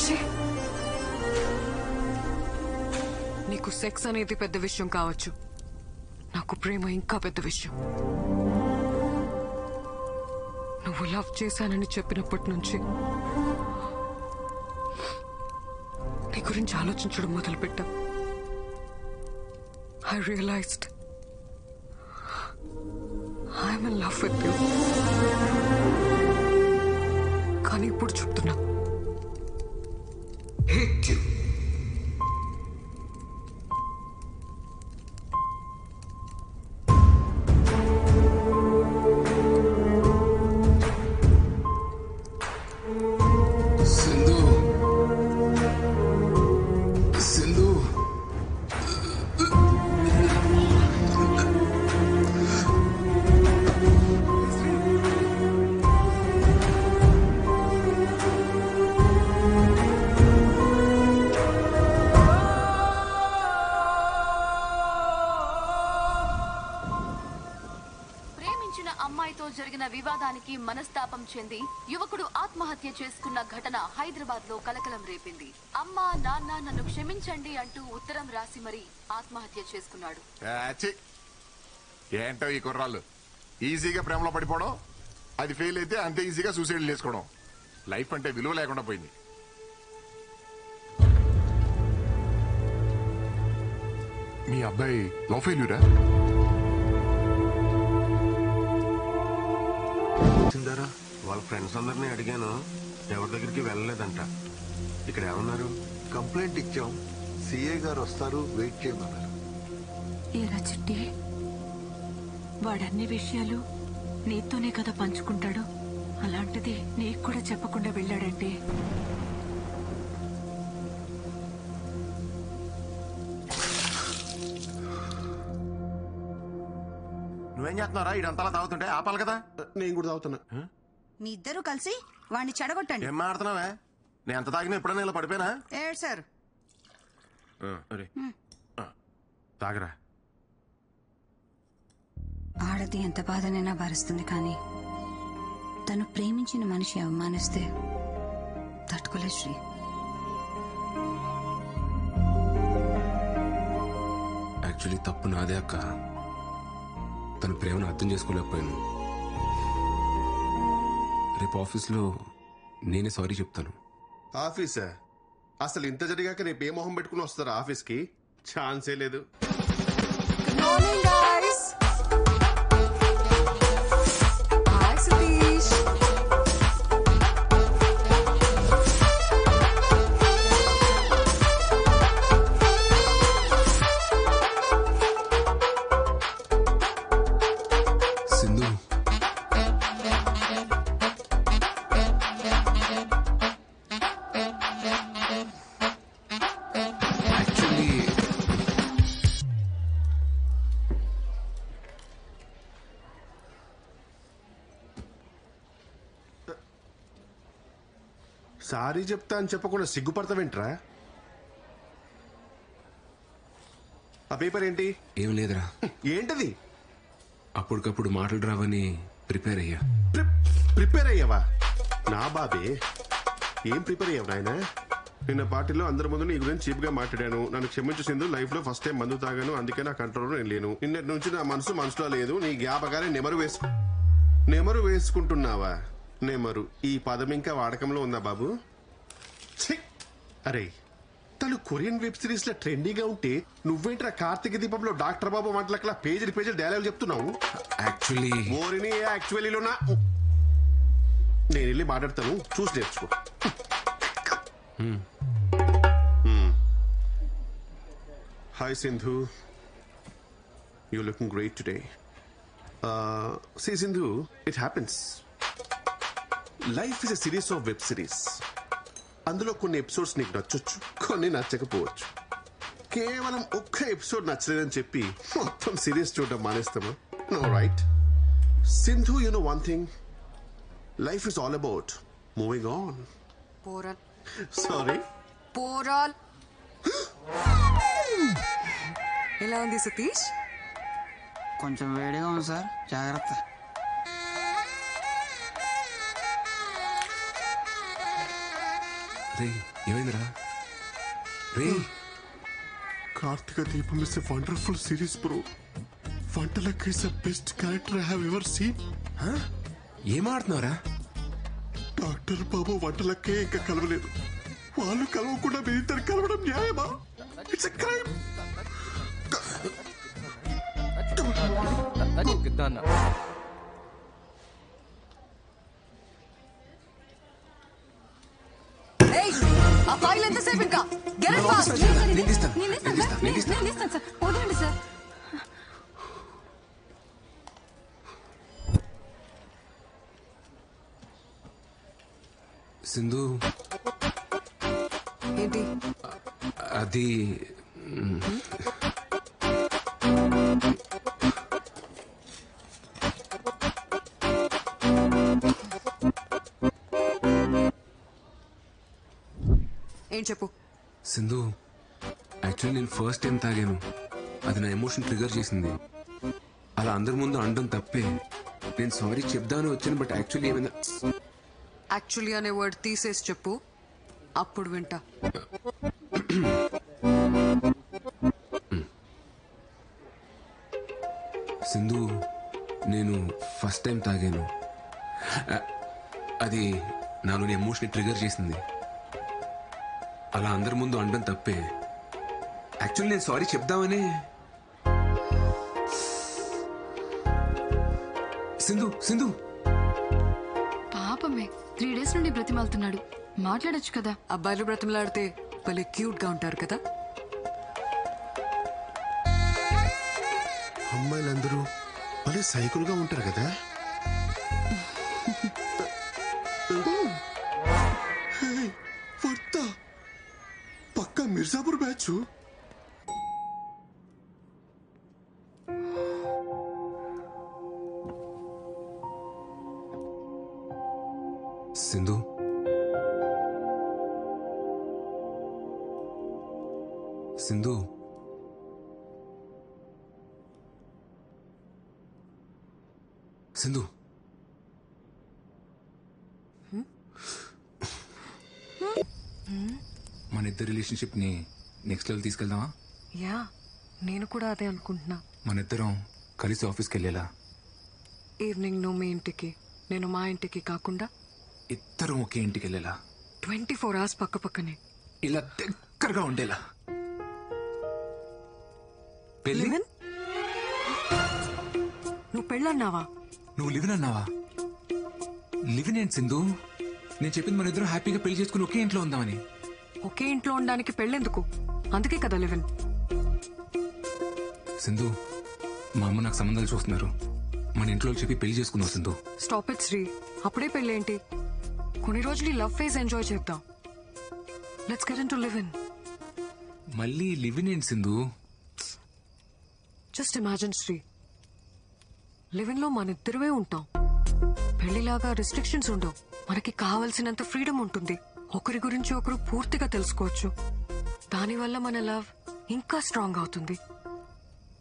నీకు సెక్స్ అనేది పెద్ద విషయం కావచ్చు, నాకు ప్రేమ ఇంకా పెద్ద విషయం. నువ్వు లవ్ చేశానని చెప్పినప్పటి నుంచి నీ గురించి ఆలోచించడం మొదలుపెట్టా. I realized I'm in love with you. కానీ ఇప్పుడు చెప్తున్నా, hate you. అమ్మాయితో జరిగిన వివాదానికి మనస్తాపం చెంది యువకుడు ఆత్మహత్య చేసుకున్న ఘటన హైదరాబాద్ లో కలకలం రేపింది. అమ్మా నాన్న నన్ను క్షమించండి అంటూ ఉత్తరం రాసి మరీ ఆత్మహత్య చేసుకున్నాడు. ఏంటో ఈ కుర్రాళ్ళు ఈజీగా ప్రేమలో పడిపోవడం, అది ఫెయిల్ అయితే అంతే ఈజీగా సూసైడ్ చేసుకోవడం. లైఫ్ అంటే విలువ లేకుండా పోయింది. మీ అబ్బాయి లవ్ ఫెయిల్యూరా? వాళ్ళ ఫ్రెండ్స్ అందరినీ అడిగాను, ఎవరి దగ్గరికి వెళ్ళలేదంట. ఇక్కడ ఏమన్నారు? కంప్లైంట్ ఇచ్చాం, సిఏ గారు వస్తారు, వెయిట్ చేయమన్నారు. ఏరా చిట్టి, వాడన్ని విషయాలు నీతోనే కదా పంచుకుంటాడు. అలాంటిది నీకు కూడా చెప్పకుండా వెళ్ళాడంటే నువ్వేం చేస్తున్నారా? ఇదంతా తాగుతుంటే ఆపాలి కదా. నేను కూడా తాగుతున్నా. మీ ఇద్దరు కలిసి వాడిని చెడగొట్టండి. ఏం మాడుతున్నావే? నేను ఎంత తాగినా ఎప్పుడైనా ఇలా పడిపోయినా? ఏడు సార్ తాగరా. ఆడది ఎంత బాధనైనా భరిస్తుంది, కానీ తను ప్రేమించిన మనిషి అవమానిస్తే తట్టుకోలే శ్రీ. యాక్చువల్లీ తప్పు నాదే అక్క. తన ప్రేమను అర్థం చేసుకోలేకపోయాను. రేపు ఆఫీస్లో నేనే సారీ చెప్తాను. ఆఫీసా? అసలు ఇంత జరిగాక రేపు ఏ మొహం పెట్టుకుని వస్తారా ఆఫీస్కి? ఛాన్సే లేదు. సారీ చెప్తా అని చెప్పకుండా సిగ్గుపడతావేంట్రా? ఆ పేపర్ ఏంటి? ఏం లేదురా. ఏంటది? అప్పటికప్పుడు మాటలు రావని ప్రిపేర్ అయ్యా. ప్రిపేర్ అయ్యావా? నా బాబే, ఏం ప్రిపేర్ అయ్యావు నాయన? నిన్న పార్టీలో అందరి ముందు నీ గురించి చీప్ గా మాట్లాడాను. నన్ను క్షమించేసిందు. లైఫ్ లో ఫస్ట్ టైం మందు తాగాను, అందుకే నా కంట్రోల్ నేను లేను. నిన్నటి నుంచి నా మనసులో లేదు. నీ జ్ఞాపకాలే నెమరు వేసుకుంటున్నావా? నెమరు ఈ పదం ఇంకా వాడకంలో ఉందా బాబు? అరే, తను కొరియన్ వెబ్ సిరీస్ లో ట్రెండీగా ఉంటే నువ్వేంట్రా కార్తీక దీపంలో డాక్టర్ బాబు మాటలకలా పేజీలు డైలాగ్ చెప్తున్నావు? యాక్చువల్లీలోనా? నేను వెళ్ళి మాట్లాడతాను, చూసి నేర్చుకో. Hi Sindhu, you looking great today. See Sindhu, it happens. Life is a series of web series. అందులో కొన్ని ఎపిసోడ్స్ నీకు నచ్చొచ్చు, కొన్ని నచ్చకపోవచ్చు. కేవలం ఒక్క ఎపిసోడ్ నచ్చలేదని చెప్పి మొత్తం సిరీస్ చూడడం మానేస్తామా? No right. Sindhu, you know one thing, life is all about moving on. పోరాల్ సారీ, పోరాల్. ఎలా ఉంది సతీష్? కొంచెం వేడిగా ఉంది సార్, జాగ్రత్త. రే ఏమైందిరా? రే Karthika Deepam is a wonderful series bro. Vantalakka is the best character I have ever seen. ఏం ఆడుతున్నావురా? డాక్టర్ బాబు వంటలక్కే ఇంకా కలవలేదు. వాళ్ళు కలవకుండా మీరిద్దరు కలవడం న్యాయమా? It's a crime. ఆ ఫైల్ ఎంతసేపు ఇంకా? Get it fast. నేను తీస్తాను సార్. వదలండి సార్. సింధు, ఏంటి? అది ఏం చెప్పు. సింధు, యాక్చువల్లీ నేను ఫస్ట్ టైం తాగాను. అది నా ఎమోషన్ ట్రిగర్ చేసింది. అలా అందరి ముందు అనడం తప్పే. నేను సారీ చెప్దామని వచ్చాను, బట్ యాక్చువల్లీ ఏమైందా? యాక్చువల్లీ అనే వర్డ్ తీసేసి చెప్పు, అప్పుడు వింటా. సింధు, నేను ఫస్ట్ టైం తాగాను. అది నాలోని ఎమోషన్ ట్రిగర్ చేసింది. అలా అందరి ముందు అనడం తప్పే. యాక్చువల్లీ నేను సారీ చెప్దామని. సింధు, సింధు, పాపమే 3 days నుండి బ్రతిమాలుతున్నాడు. మాట్లాడొచ్చు కదా. అబ్బాయిలు బ్రతిమలాడితే భలే క్యూట్ గా ఉంటారు కదా. అమ్మాయిలందరూ భలే సైకిల్ గా ఉంటారు కదా. వర్త పక్కా మిర్జాపూర్ బ్యాచ్. సింధు, సింధు, సింధు, మన ఇద్దరు రిలేషన్షిప్ ని నెక్స్ట్ లెవెల్ తీసుకెళ్దామా? యా, నేను కూడా అదే అనుకుంటున్నా. మన ఇద్దరం కలిసి ఆఫీస్కి వెళ్ళేలా. ఈవినింగ్ నువ్వు మీ ఇంటికి, నేను మా ఇంటికి కాకుండా ఇద్దరం ఒకే ఇంటికి వెళ్ళేలా. 24 hours పక్క పక్కనే. ఇలా దగ్గరగా ఉండేలా. పెళ్ళి? నువ్వు పెళ్ళన్నావా? నువ్వు లివిన్ అన్నావా? లివిన్ ఏంటి సింధు? నేను చెప్పింది మన ఇద్దరం హ్యాపీగా పెళ్లి చేసుకుని ఒకే ఇంట్లో ఉందామని. ఒకే ఇంట్లో ఉండడానికి పెళ్ళెందుకు? అందుకే కదా లివిన్. సింధు, మా అమ్మ నాకు సంబంధాలు చూస్తున్నారు. మన ఇంట్లో చెప్పి పెళ్లి చేసుకుందాం సింధు. Stop it Shri. అప్పుడే పెళ్ళేంటి? కొన్ని రోజులు ఈ లవ్ ఫేజ్ ఎంజాయ్ చేద్దాం. Let's get into live in. మళ్ళీ లివిన్ ఏంటి Sindhu? Just imagine Sri, live in లో మన ఇద్దరువే ఉంటాం. పెళ్లిలాగా రిస్ట్రిక్షన్స్ ఉండవు. మనకి కావలసినంత ఫ్రీడమ్ ఉంటుంది. ఒకరి గురించి ఒకరు పూర్తిగా తెలుసుకోవచ్చు. దానివల్ల మన లవ్ ఇంకా స్ట్రాంగ్ అవుతుంది.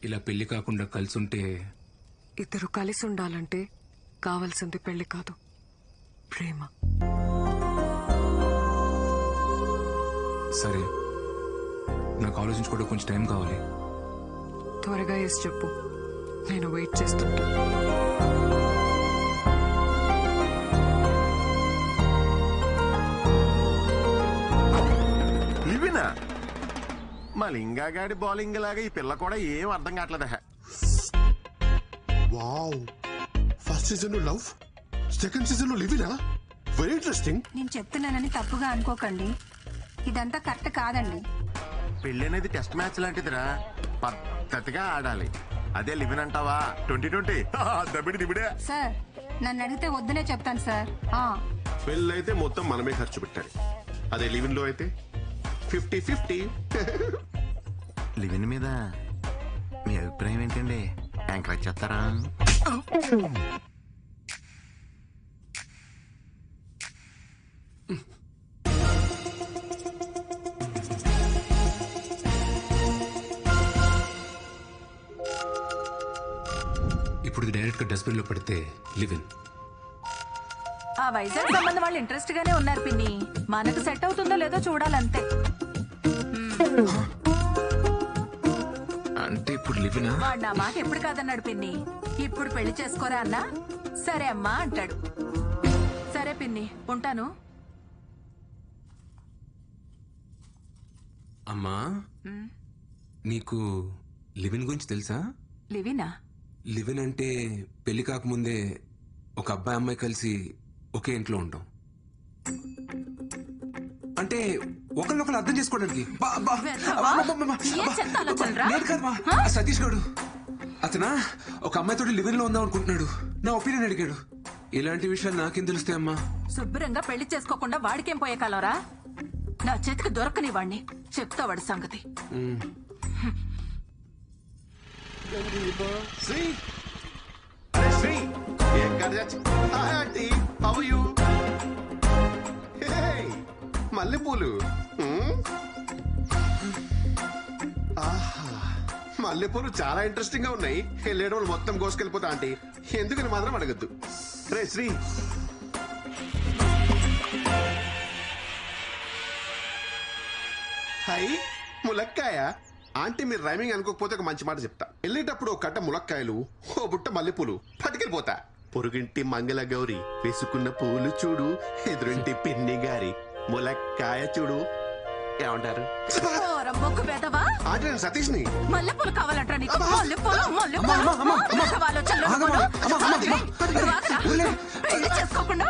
ఇలా పెళ్లి కాకుండా కలిసి ఉంటే? ఇద్దరు కలిసి ఉండాలంటే కావాల్సింది పెళ్లి కాదు, ప్రేమ. సరే, నాకు ఆలోచించుకోవడం కొంచెం టైం కావాలి. త్వరగా వేసి చెప్పు, నేను వెయిట్ చేస్తుంటా. లివినా? మా లింగాగాడి బౌలింగ్ లాగా ఈ పిల్ల కూడా ఏం అర్థం కావట్లేదు. వావ్, ఫస్ట్ సీజన్ లో లవ్, సెకండ్ సీజన్ లో లివినా? Very interesting. నేను చెప్తున్నానని తప్పుగా అనుకోకండి, ఇదంతా కరెక్ట్ కాదండి. పెళ్లి అనేది టెస్ట్ మ్యాచ్ లాంటిదిరా, పద్ధతిగా ఆడాలి. అదే లివిన్ అంటావా 2020 దబిడి దిబిడే. సార్, నన్ను అడిగితే వద్దనే చెప్తాను సార్. పెళ్ళైతే మొత్తం మనమే ఖర్చు పెట్టాలి. అదే లివిన్ లో అయితే 50-50. లివిన్ మీద మీ అభిప్రాయం ఏంటండి? ఎంకరేజ్ చేస్తారా? ఇప్పుడు డైరెక్ట్ గా డస్ట్బిన్ లో పడితే లివిన్. ఆ వైజాగ్ సంబంధం వాళ్ళు ఇంట్రెస్ట్ గానే ఉన్నారు పిన్ని. మనకు సెట్ అవుతుందో లేదో చూడాలంతే. అంటే ఇప్పుడు లివినా? వాడు నా మాట ఎప్పుడు కాదన్నాడు పిన్ని. ఇప్పుడు పెళ్లి చేసుకోరా అన్నా సరే అమ్మా అంటాడు. సరే పిన్ని ఉంటాను. అమ్మా నీకు లివిన్ గురించి తెలుసా? లివినా? లివిన్ అంటే పెళ్లి కాకముందే ఒక అబ్బాయి అమ్మాయి కలిసి ఒకే ఇంట్లో ఉంటాం. అంటే ఒకరినొకరు అర్థం చేసుకోవడానికి. సతీష్ గడు అతనా ఒక అమ్మాయితో లివిన్ లో ఉందాం అనుకుంటున్నాడు. నా ఒపీనియన్ అడిగాడు. ఇలాంటి విషయాలు నాకేం తెలుస్తాయి అమ్మా? శుభ్రంగా పెళ్లి చేసుకోకుండా వాడికేం పోయే కాలరా? నా చేతికి దొరకని వాడిని చెప్తా వాడి సంగతి. శ్రీ శ్రీ మల్లెపూలు. మల్లెపూలు చాలా ఇంట్రెస్టింగ్ గా ఉన్నాయి. వెళ్ళేడు వాళ్ళు మొత్తం కోసుకెళ్ళిపోతా ఆంటీ. ఎందుకని మాత్రం అడగద్దు. రే శ్రీ హై ములక్కాయ. ఆంటీ మీరు రైమింగ్ అనుకోకపోతే ఒక మంచి మాట చెప్తా. వెళ్ళేటప్పుడు ఒక కట్ట ములక్కాయలు, ఓ బుట్ట మల్లెపూలు పట్టుకెళ్ళిపోతా. పొరుగింటి మంగళ గౌరి వేసుకున్న పూలు చూడు, ఎదురింటి పిన్ని గారి ములక్కాయ చూడు. ఏమంటారు? ఆంటీ నేను సతీష్ ని. మల్లెపూలు కావాలంటా నీకు? పెళ్లి చేసుకోకుండా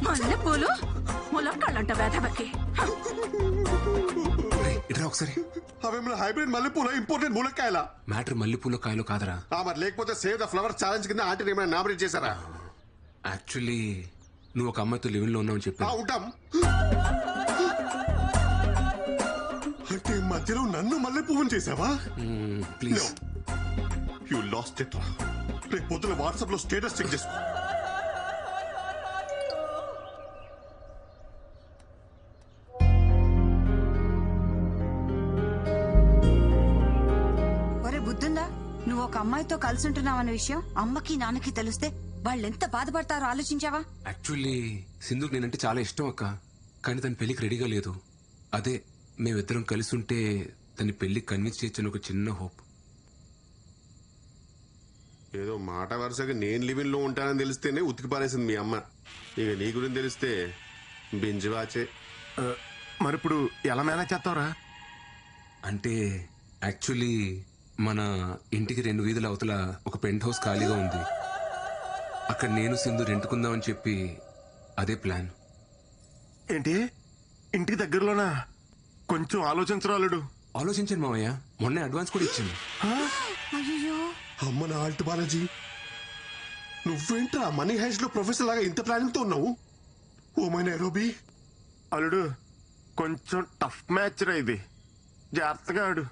మల్లెపూలు ములక్కాళ్ళంట వేదవకి. ఒకసారి అవేమన్నా హైబ్రిడ్ మల్లెపూల ఇంపోర్టెడ్ ములక్కాయల? మ్యాటర్ మల్లెపూల కాయలు కాదరా. మరి లేకపోతే సేవ్ ద ఫ్లవర్ ఛాలెంజ్ కింద ఆంటీని ఏమైనా నామినేట్ చేశారా? యాక్చువల్లీ నువ్వు ఒక అమ్మాయితో లివిన్ లో ఉన్నావు చెప్పా. ఉంటాం. అంటే మధ్యలో నన్ను మల్లె పువ్వుని చేసావా? ప్లీజ్. You lost it. రేపు పొద్దున వాట్సాప్ లో స్టేటస్ చెక్ చేసుకో. బుద్ధుందా? నువ్వు ఒక అమ్మాయితో కలిసి ఉంటున్నావన్న విషయం అమ్మకి నాన్నకి తెలిస్తే వాళ్ళెంత బాధపడతారో ఆలోచించావా? యాక్చువల్లీ సింధుకు నేనంటే చాలా ఇష్టం అక్క. కానీ తన పెళ్లికి రెడీగా లేదు. అదే మేమిద్దరం కలిసి ఉంటే తన పెళ్లికి కన్విన్స్ చేయొచ్చని ఒక చిన్న హోప్. ఏదో మాట వరుసగా నేను లివిన్ లో ఉంటానని తెలిస్తేనే ఉతికి పారేసింది మీ అమ్మ. ఇక నీ గురించి తెలిస్తే బింజువాచే. మరి ఇప్పుడు ఎలా మేనేజ్ చేస్తావురా? అంటే యాక్చువల్లీ మన ఇంటికి 2 వీధుల అవతల ఒక పెంట్ హౌస్ ఖాళీగా ఉంది. అక్కడ నేను సింధు రెంటుకుందామని చెప్పి అదే ప్లాన్. ఏంటి ఇంటికి దగ్గరలోనా? కొంచెం ఆలోచించరాలుడు. ఆలోచించాను మావయ్య. మొన్న అడ్వాన్స్ కూడా ఇచ్చాను. అమ్మ నా ఆల్ట్ బాలాజీ, నువ్వేంట్రా మనీ హైస్ట్ లో ప్రొఫెసర్ లాగా ఇంత ప్లానింగ్ తో ఉన్నావు? Oh my Nairobi. అల్లుడు కొంచెం టఫ్ మ్యాచ్ రా ఇది. జాగ్రత్తగా ఆడు.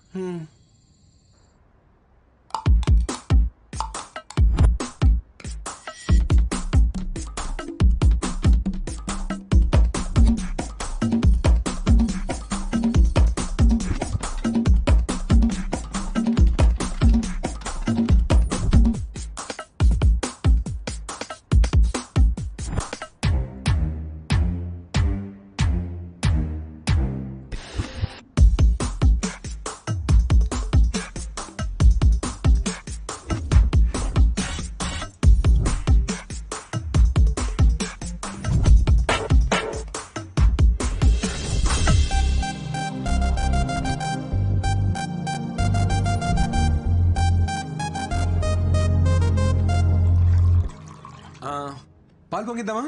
పాలు పొంగిద్దామా?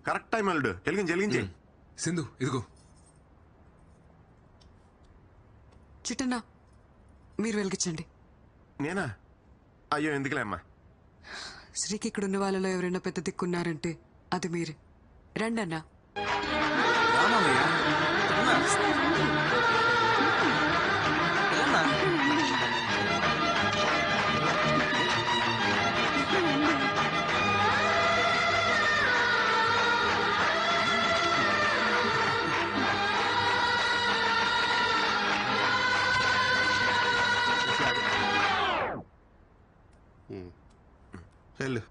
కరెక్ట్ టైం అల్లుడు. వెలిగించి సింధు ఇదిగో. చిట్టన్నా మీరు వెలిగించండి. నేనా? అయ్యో ఎందుకులే అమ్మా. శ్రీకి ఇక్కడ ఉన్న వాళ్ళలో ఎవరైనా పెద్ద దిక్కున్నారంటే అది మీరే. రండి అన్నా వెళ్ళు.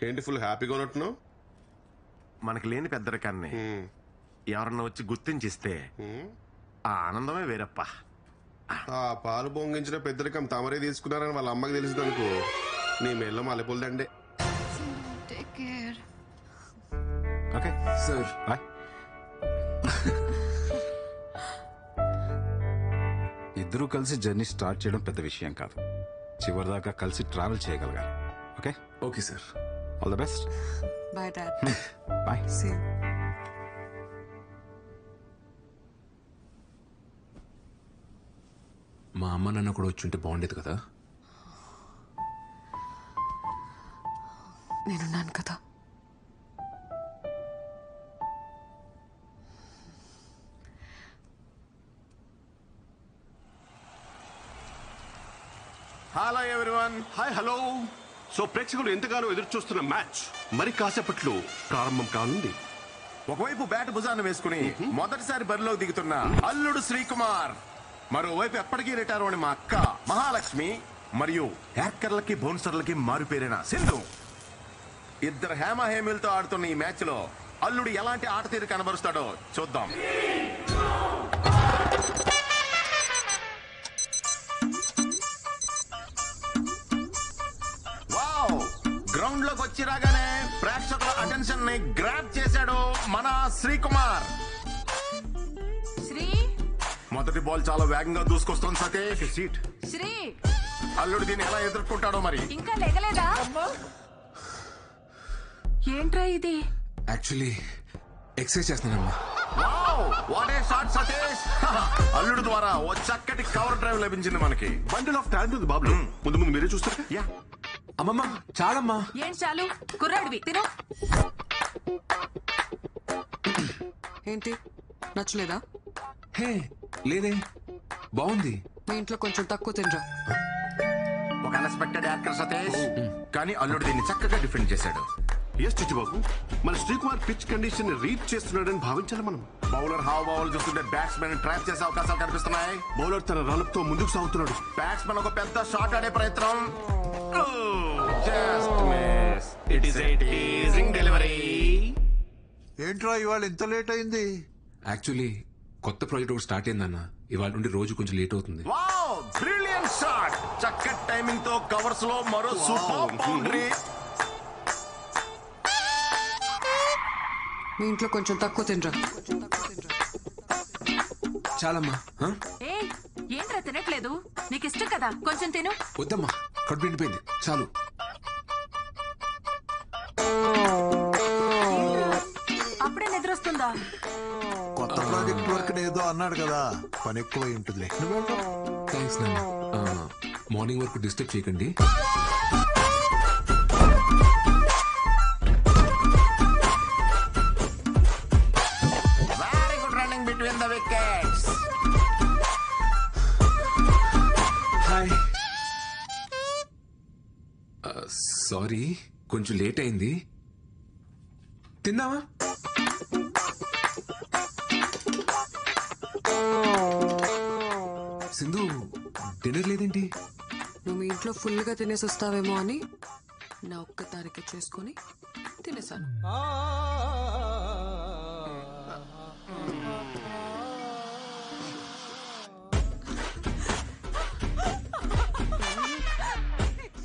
ఏంటి ఫుల్ హ్యాపీగా ఉన్నట్టున్నావు? మనకి లేని పెద్దరికాన్ని ఎవరన్నా వచ్చి గుర్తించిస్తే ఆ ఆనందమే వేరప్ప. ఆ పాలు పొంగించిన పెద్దరికం తమరే తీసుకున్నారని వాళ్ళ అమ్మకి తెలిసిందనుకో, నీ మెల్ల మల్లెపూలదండే. Okay sir bye. ఇద్దరూ కలిసి జర్నీ స్టార్ట్ చేయడం పెద్ద విషయం కాదు, చివరిదాకా కలిసి ట్రావెల్ చేయగలగాలి. Okay okay sir. All the best. Bye dad. Bye. Same. మా అమ్మ నాన్న కూడా వచ్చి ఉంటే బాగుండేది కదా. నేనున్నాను కదా. Hello everyone. Hi hello. So ప్రేక్షకులు ఎంతగానో ఎదురు చూస్తున్న మ్యాచ్ మరి కాసేపట్లో ప్రారంభం కానుంది. ఒకవైపు బ్యాట్ భుజాన్ని వేసుకుని మొదటిసారి బరిలోకి దిగుతున్న అల్లుడు శ్రీకుమార్, మరోవైపు ఎప్పటికీ రిటైర్ అని మా అక్క మహాలక్ష్మి, మరియు హ్యాకర్లకి బౌన్సర్లకి మారుపేరిన సింధు. ఇద్దరు హేమహేమిలతో ఆడుతున్న ఈ మ్యాచ్ లో అల్లుడు ఎలాంటి ఆట తీరు కనబరుస్తాడో చూద్దాం. గ్రౌండ్ లోకి వచ్చి రాగానే ప్రేక్షకుల అటెన్షన్ ని గ్రాబ్ చేశాడు మన శ్రీకుమార్. శ్రీ మొదటి బాల్ చాలా వేగంగా దూసుకొస్తుంది సతీష్. సీట్ శ్రీ అల్లుడు దీన్ని ఎలా ఎదుర్కొంటాడో మరి. ఇంకా లేగలేదా? ఏంట్రా ఇది? యాక్చువల్లీ ఎక్సర్సైజ్ చేస్తున్నానమ్మా. What a shot Satish. అల్లుడు ద్వారా ఓ చక్కటి కవర్ డ్రైవ్ లభించింది మనకి. బండిల్ ఆఫ్ టాలెంట్ ఉంది బాబు. ముందు ముందు మీరే చూస్తారు. యా అమ్మమ్మ చాలమ్మా. ఏం చాలు? కుర్రాడివి తిను. ఏంటి నచ్చలేదా? హే లేదే, బాగుంది. మీ ఇంట్లో కొంచెం తక్కువ తినరా. ఒక అన్ఎక్స్పెక్టెడ్ యాక్టర్ సతీష్, కానీ అల్లుడు దీన్ని చక్కగా డిఫెండ్ చేశాడు. ఎస్ చిట్టిబాబు, మన శ్రీకుమార్ పిచ్ కండిషన్ రీడ్ చేస్తున్నాడని భావించాలి మనం. బౌలర్ హావ్ చూస్తుంటే బ్యాట్స్మెన్ ట్రాప్ చేసే అవకాశాలు కనిపిస్తున్నాయి. బౌలర్ తన రన్అప్ తో ముందుకు సాగుతున్నాడు. బ్యాట్స్మెన్ ఒక పెద్ద షాట్ ఆడే ప్రయత్నం. Just miss. It is a teasing delivery. ఏంట్రా ఇవాళ ఇంత లేట్ అయింది? యాక్చువల్లీ కొత్త ప్రాజెక్ట్ ఒకటి స్టార్ట్ అయిందన్న, ఇవాళ నుండి రోజు కొంచెం లేట్ అవుతుంది. Wow, brilliant shot. చక్కటి టైమింగ్ తో కవర్స్ లో మరో సూపర్ బౌండరీ. మీ ఇంట్లో కొంచెం తక్కువ తినరా. చాలమ్మా. ఏ ఏంట్రా తినట్లేదు? నీకు ఇష్టం కదా, కొంచెం తిను. వద్దమ్మా, కడుపు నిండిపోయింది, చాలు. అప్పుడే నిద్రొస్తుందా? కొత్త ప్రాజెక్ట్ వర్క్ ఏదో అన్నాడు కదా, పని ఎక్కువ ఉంటుంది. థ్యాంక్స్ నాన్న. మార్నింగ్ వరకు డిస్టర్బ్ చేయకండి. Very good running between the wickets. Hi. Sorry, కొంచెం లేట్ అయింది. తిన్నావా? సింధు డిన్నర్ లేదేంటి? నువ్వు మీ ఇంట్లో ఫుల్గా తినేసి వస్తావేమో అని నా ఒక్కదానికి చేసుకొని తినేసాను.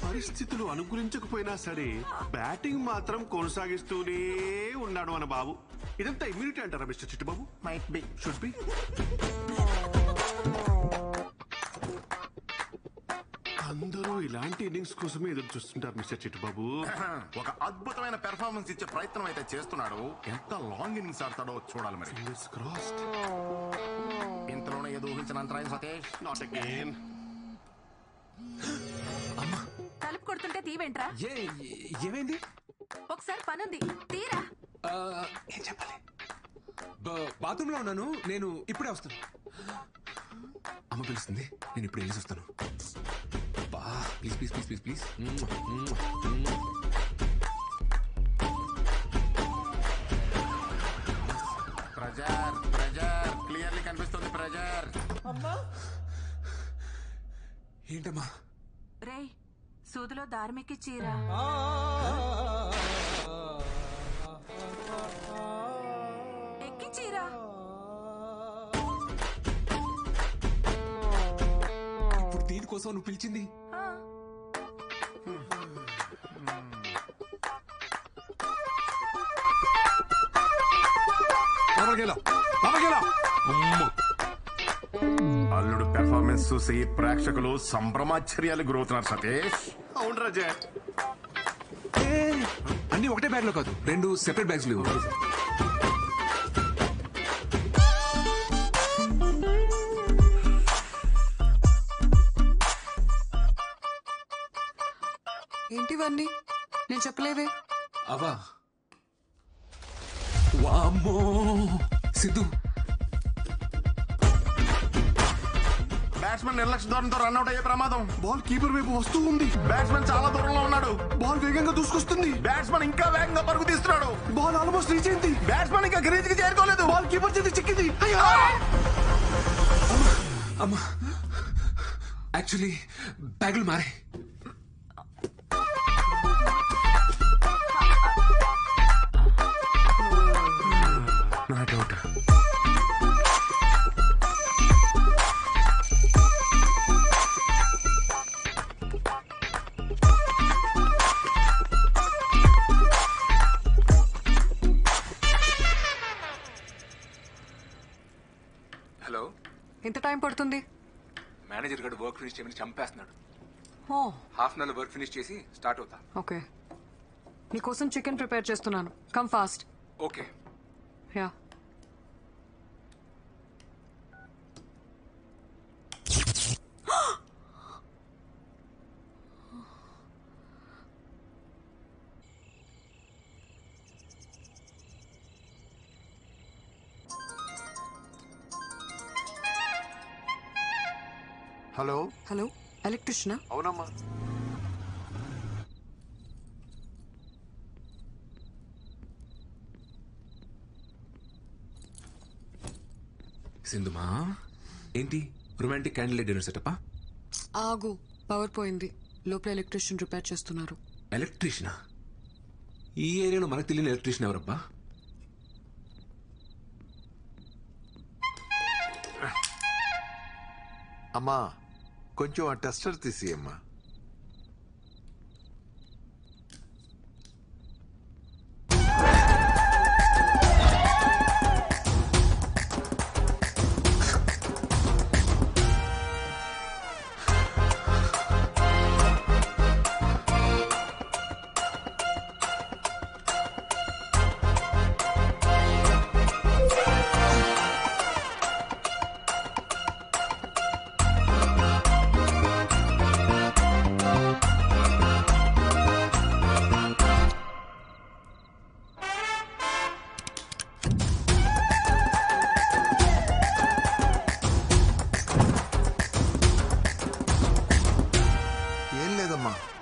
పరిస్థితులు అనుకూలించకపోయినా సరే బ్యాటింగ్ మాత్రం కొనసాగిస్తూనే ఉన్నాడు మన బాబు. ఇదంతా ఇమ్యూనిటీ అంటారా mister Chittibabu? Might be, should be. అందరూ ఇలాంటి ఇన్నింగ్స్ కోసమే ఎదురు చూస్తుంటారు మిస్టర్ చిట్టుబాబు. ఒక అద్భుతమైన పెర్ఫార్మెన్స్ ఇచ్చే ప్రయత్నం అయితే చేస్తున్నాడు. ఎంత లాంగ్ ఇన్నింగ్స్ ఆడతాడో చూడాలి మరి. ఇంతలోనే ఏదో ఊహించిన అంతరాయం సతీష్. Not again. తలుపు కొడుతుంటే తీవేంట్రా? ఏమైంది? ఒకసారి పనుంది, తీరా. ఏం చెప్పాలి? బాత్రూమ్ లో ఉన్నాను, నేను ఇప్పుడే వస్తాను. అమ్మ పిలుస్తుంది, నేను ఇప్పుడు వెళ్ళి వస్తాను. Please please please please please. Pressure pressure clearly కనిపిస్తుంది ప్రెజర్. ఏంటమ్మా? రే, సూదిలో దారిమికి చీరా. ఎక్కి చీరా. ఇప్పుడు దీనికోసం నువ్వు పిలిచింది? అల్లుడు పెర్ఫార్మెన్స్ చూసి ప్రేక్షకులు సంభ్రమాశ్చర్యాలు గురవుతున్నారు సతీష్. అవును రాజా. అన్ని ఒకటే బ్యాగ్ లో కాదు, 2 సెపరేట్ బ్యాగ్స్ లేవు. ఏంటివన్నీ? నేను చెప్పలేదే. అవా వామ్మో సిద్ధు. బ్యాట్స్మెన్ నిర్లక్ష్య ధోరణితో రన్అట్ అయ్యే ప్రమాదం. బాల్ కీపర్ వైపు వస్తూ ఉంది. బ్యాట్స్మెన్ చాలా దూరంలో ఉన్నాడు. బాల్ వేగంగా దూసుకొస్తుంది. బ్యాట్స్మెన్ ఇంకా వేగంగా పరుగు తీస్తున్నాడు. బాల్ ఆల్మోస్ట్ రీచ్ అయింది. బ్యాట్స్మెన్ ఇంకా గ్రీజ్ కి చేరుకోలేదు. బాల్ కీపర్ చేతి చిక్కింది. అమ్మా, యాక్చువల్లీ బ్యాగులు మారే. నా డౌట్. హలో, ఎంత టైం పడుతుంది? మేనేజర్ గడు వర్క్ ఫినిష్ చేయమని చంపేస్తున్నాడు. Half an hour work finish చేసి స్టార్ట్ అవుతా. ఓకే, నీకోసం చికెన్ ప్రిపేర్ చేస్తున్నాను. Come fast. Okay. Yeah. Hello. Hello, ఎలక్ట్రిషియనా? అవునమ్మా. సింధుమా, ఏంటి రొమాంటిక్ క్యాండిల్ డిన్నర్ సెటప్పా? ఆగు, పవర్ పోయింది. లోపల ఎలక్ట్రిషియన్ రిపేర్ చేస్తున్నారు. ఎలక్ట్రీషియనా? ఈ ఏరియాలో మనకు తెలియని ఎలక్ట్రీషియన్ ఎవరబ్బా? అమ్మా, కొంచెం ఆ టెస్టర్ తీసి అమ్మా.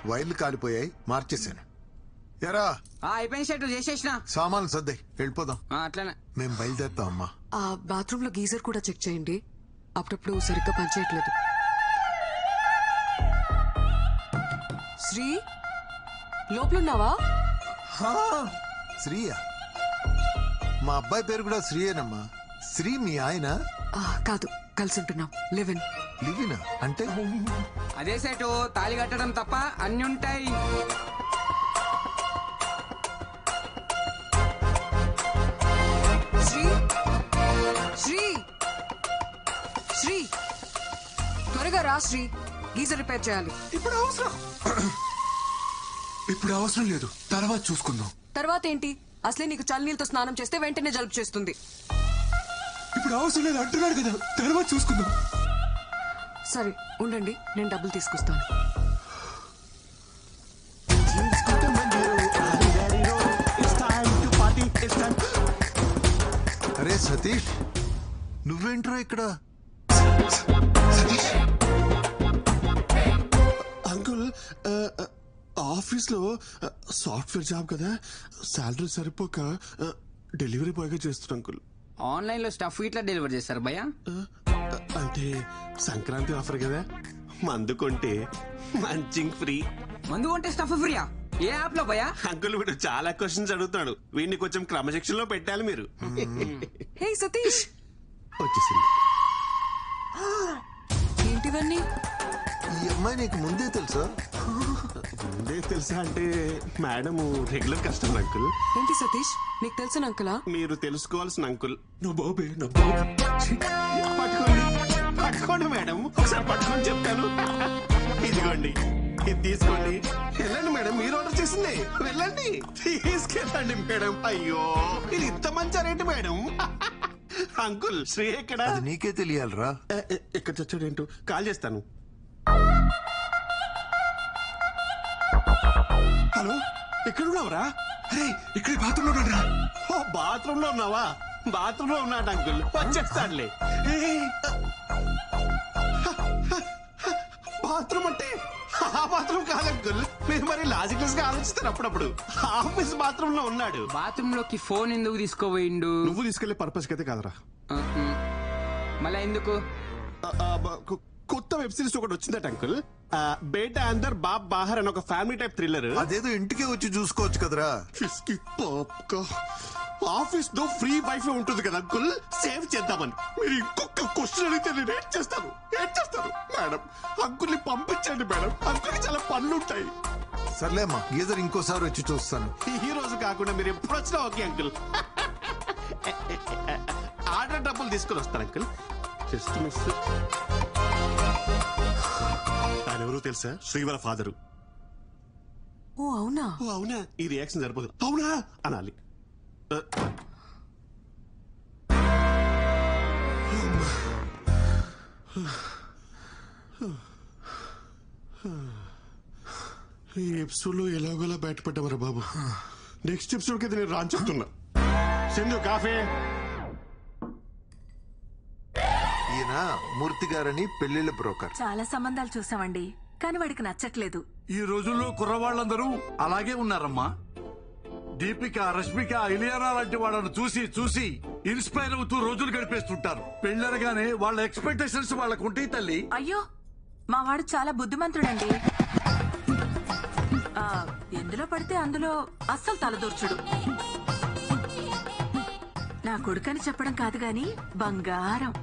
వైర్లు కాలిపోయాయి, మార్చేశాను. ఎరా అయిపోయిన షర్ట్ చేసేసిన సామాన్లు సర్దాయి, వెళ్ళిపోదాం. అట్లానే మేము బయలుదేరుతాం. అమ్మా, ఆ బాత్రూమ్ లో గీజర్ కూడా చెక్ చేయండి, అప్పుడప్పుడు సరిగ్గా పనిచేయట్లేదు. శ్రీ, లోపలున్నావా? శ్రీయా? మా అబ్బాయి పేరు కూడా శ్రీయేనమ్మా. శ్రీ మీ ఆయన? కాదు, కలిసి ఉంటున్నాం. లివిన్. లివినా అంటే? అదే సెటు, తాళి కట్టడం తప్ప అన్ని ఉంటాయి. శ్రీ, శ్రీ, శ్రీ, త్వరగా రా శ్రీ. గీజర్ రిపేర్ చేయాలి. ఇప్పుడు అవసరం లేదు, తర్వాత చూసుకుందాం. తర్వాత ఏంటి? అసలే నీకు చల్లనీళ్ళతో స్నానం చేస్తే వెంటనే జలుబు చేస్తుంది. ఇప్పుడు అవసరం లేదు అంటున్నాడు కదా, తర్వాత చూసుకుందాం. సరే ఉండండి, నేను డబ్బులు తీసుకొస్తాను. అరే సతీష్, నువ్వేంట్రా ఇక్కడ? అంకుల్, ఆఫీస్ లో సాఫ్ట్వేర్ జాబ్ కదా, శాలరీ సరిపోక డెలివరీ బాయ్ గా చేస్తున్నా అంకుల్. ఆన్లైన్ లో స్టఫ్ ఇట్లా డెలివర్ చేస్తారు భయ్యా? అంటే సంక్రాంతి ఆఫర్ కదా, మందు కొంటే మంచింగ్ ఫ్రీ. మందు కొంటే స్టఫ్ ఫ్రీయా? ఏ యాప్ లో భయ్యా? అంకుల్ వీడు చాలా క్వశ్చన్స్ అడుగుతాడు, వీడిని కొంచెం క్రమశిక్షణలో పెట్టాలి మీరు. హే సతీష్, వచ్చేసింది. ఏంటివన్నీ? ఈ అమ్మాయి నీకు ముందే తెలుసా? ముందే తెలుసా అంటే మేడం రెగ్యులర్ కస్టమర్ అంకుల్. ఏంటి సతీష్, నీకు తెలిసిన అంకులా? మీరు తెలుసుకోవాల్సిన అంకుల్. పట్టుకోండి పట్టుకోండి మేడం, ఒకసారి పట్టుకొని చెప్తాను. ఇదిగోండి, ఇది తీసుకోండి. వెళ్ళండి మేడం, మీరు ఆర్డర్ చేసింది. వెళ్ళండి, తీసుకెళ్ళండి మేడం. అయ్యో, ఇది ఇంత మంచి రేటు మేడం. అంకుల్ శ్రీ ఎక్కడ? అది నీకే తెలియాలరా. ఎక్కడ చచ్చాడేంటో, కాల్ చేస్తాను. హలో, ఎక్కడున్నావురా? అరే ఇక్కడ బాత్రూమ్ లో ఉన్నాడు రా. ఓ, బాత్రూమ్ లో ఉన్నావా? బాత్రూమ్ లో ఉన్నాడు అంకుల్, వచ్చేస్తాడులే. బాత్రూమ్ అంటే ఆ బాత్రూమ్ కాదు అంకుల్, మీరు మరి లాజికల్స్ గా ఆలోచిస్తారు అప్పుడప్పుడు. ఆఫీస్ బాత్రూమ్ లో ఉన్నాడు. బాత్రూమ్ లోకి ఫోన్ ఎందుకు తీసుకోపోయిండు? నువ్వు తీసుకెళ్లే పర్పస్ అయితే కాదురా. మళ్ళా ఎందుకు? కొత్త వెబ్ సిరీస్ ఒకటి వచ్చిందట అంకుల్, బేటా అందర్ బాబ్ బాహర్ అని ఒక ఫ్యామిలీ టైప్ థ్రిల్లర్. అదేదో ఇంటికే వచ్చి చూసుకోవచ్చు కదరా. ఆఫీస్ లో ఫ్రీ వైఫై ఉంటుంది కదా అంకుల్, సేవ్ చేద్దామని. మీరు ఇంకొక క్వశ్చన్ అడిగితే నేను ఏం చేస్తాను మేడం? అంకుల్ ని పంపించండి మేడం, అంకుల్ కి చాలా పనులు ఉంటాయి. సర్లేమ్మా, గీజర్ ఇంకోసారి వచ్చి చూస్తాను. ఈ రోజు కాకుండా మీరు ఎప్పుడు వచ్చినా ఓకే అంకుల్. ఆర్డర్ డబ్బులు తీసుకుని వస్తాను అంకుల్. Just miss. ఆయన ఎవరు తెలుసా? శ్రీవర ఫాదరు. ఓ అవునా? ఓ అవునా, ఈ రియాక్షన్ సరిపోదు, అవునా అనాలి. ఈ ఎపిసోడ్ లో ఎలాగోలా బయటపడ్డామరా బాబు. నెక్స్ట్ ఎపిసోడ్ కి నేను రాని చెప్తున్నా. సింధు కాఫీ. ఈయన మూర్తి గారని పెళ్లిళ్ళ బ్రోకర్. చాలా సంబంధాలు చూసామండి, కానీ వాడికి నచ్చట్లేదు. ఈ రోజుల్లో కుర్రవాళ్ళందరూ అలాగే ఉన్నారమ్మా. దీపిక, రష్మిక, ఇలియానా లాంటి వాళ్ళను చూసి చూసి ఇన్స్పైర్ అవుతూ రోజులు గడిపేస్తుంటారు. పెళ్ళరగానే వాళ్ళ ఎక్స్పెక్టేషన్స్ వాళ్ళకు ఉంటాయి తల్లి. అయ్యో, మా వాడు చాలా బుద్ధిమంతుడండి. ఎందులో పడితే అందులో అస్సలు తలదూర్చుడు. నా కొడుకని చెప్పడం కాదు గాని బంగారం.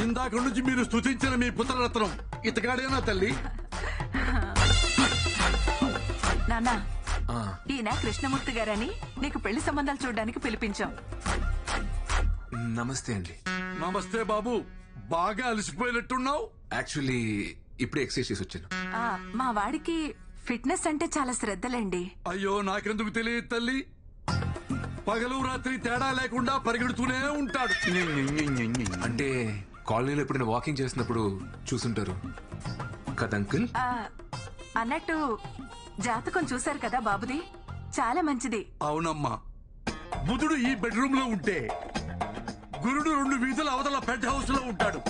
ఇందాక నుంచి మీరు స్తుతించిన మీ పుత్రరత్నం ఇతగాడేనా తల్లి? నాన్న, ఈయన కృష్ణమూర్తి గారని నీకు పెళ్లి సంబంధాలు చూడడానికి పిలిపించాం. నమస్తే అండి. నమస్తే బాబు, బాగా అలసిపోయినట్టున్నావు. యాక్చువల్లీ ఇప్పుడే ఎక్సర్సైజ్ చేసి వచ్చాను. మా వాడికి ఫిట్నెస్ అంటే చాలా శ్రద్ధలండి. అయ్యో, నాకెందుకు తెలియదు తల్లి. పగలు రాత్రి తేడా లేకుండా పరిగెడుతూనే ఉంటాడు. అంటే కాలనీలో ఎప్పుడైనా వాకింగ్ చేసినప్పుడు చూసుంటారు కదా అంకుల్. అన్నట్టు జాతకం చూశారు కదా బాబుది, చాలా మంచిది. అవునమ్మా, బుధుడు ఈ బెడ్రూమ్ లో ఉంటే గురుడు 2 వీధుల అవతల పెంట్ హౌస్ లో ఉంటాడు.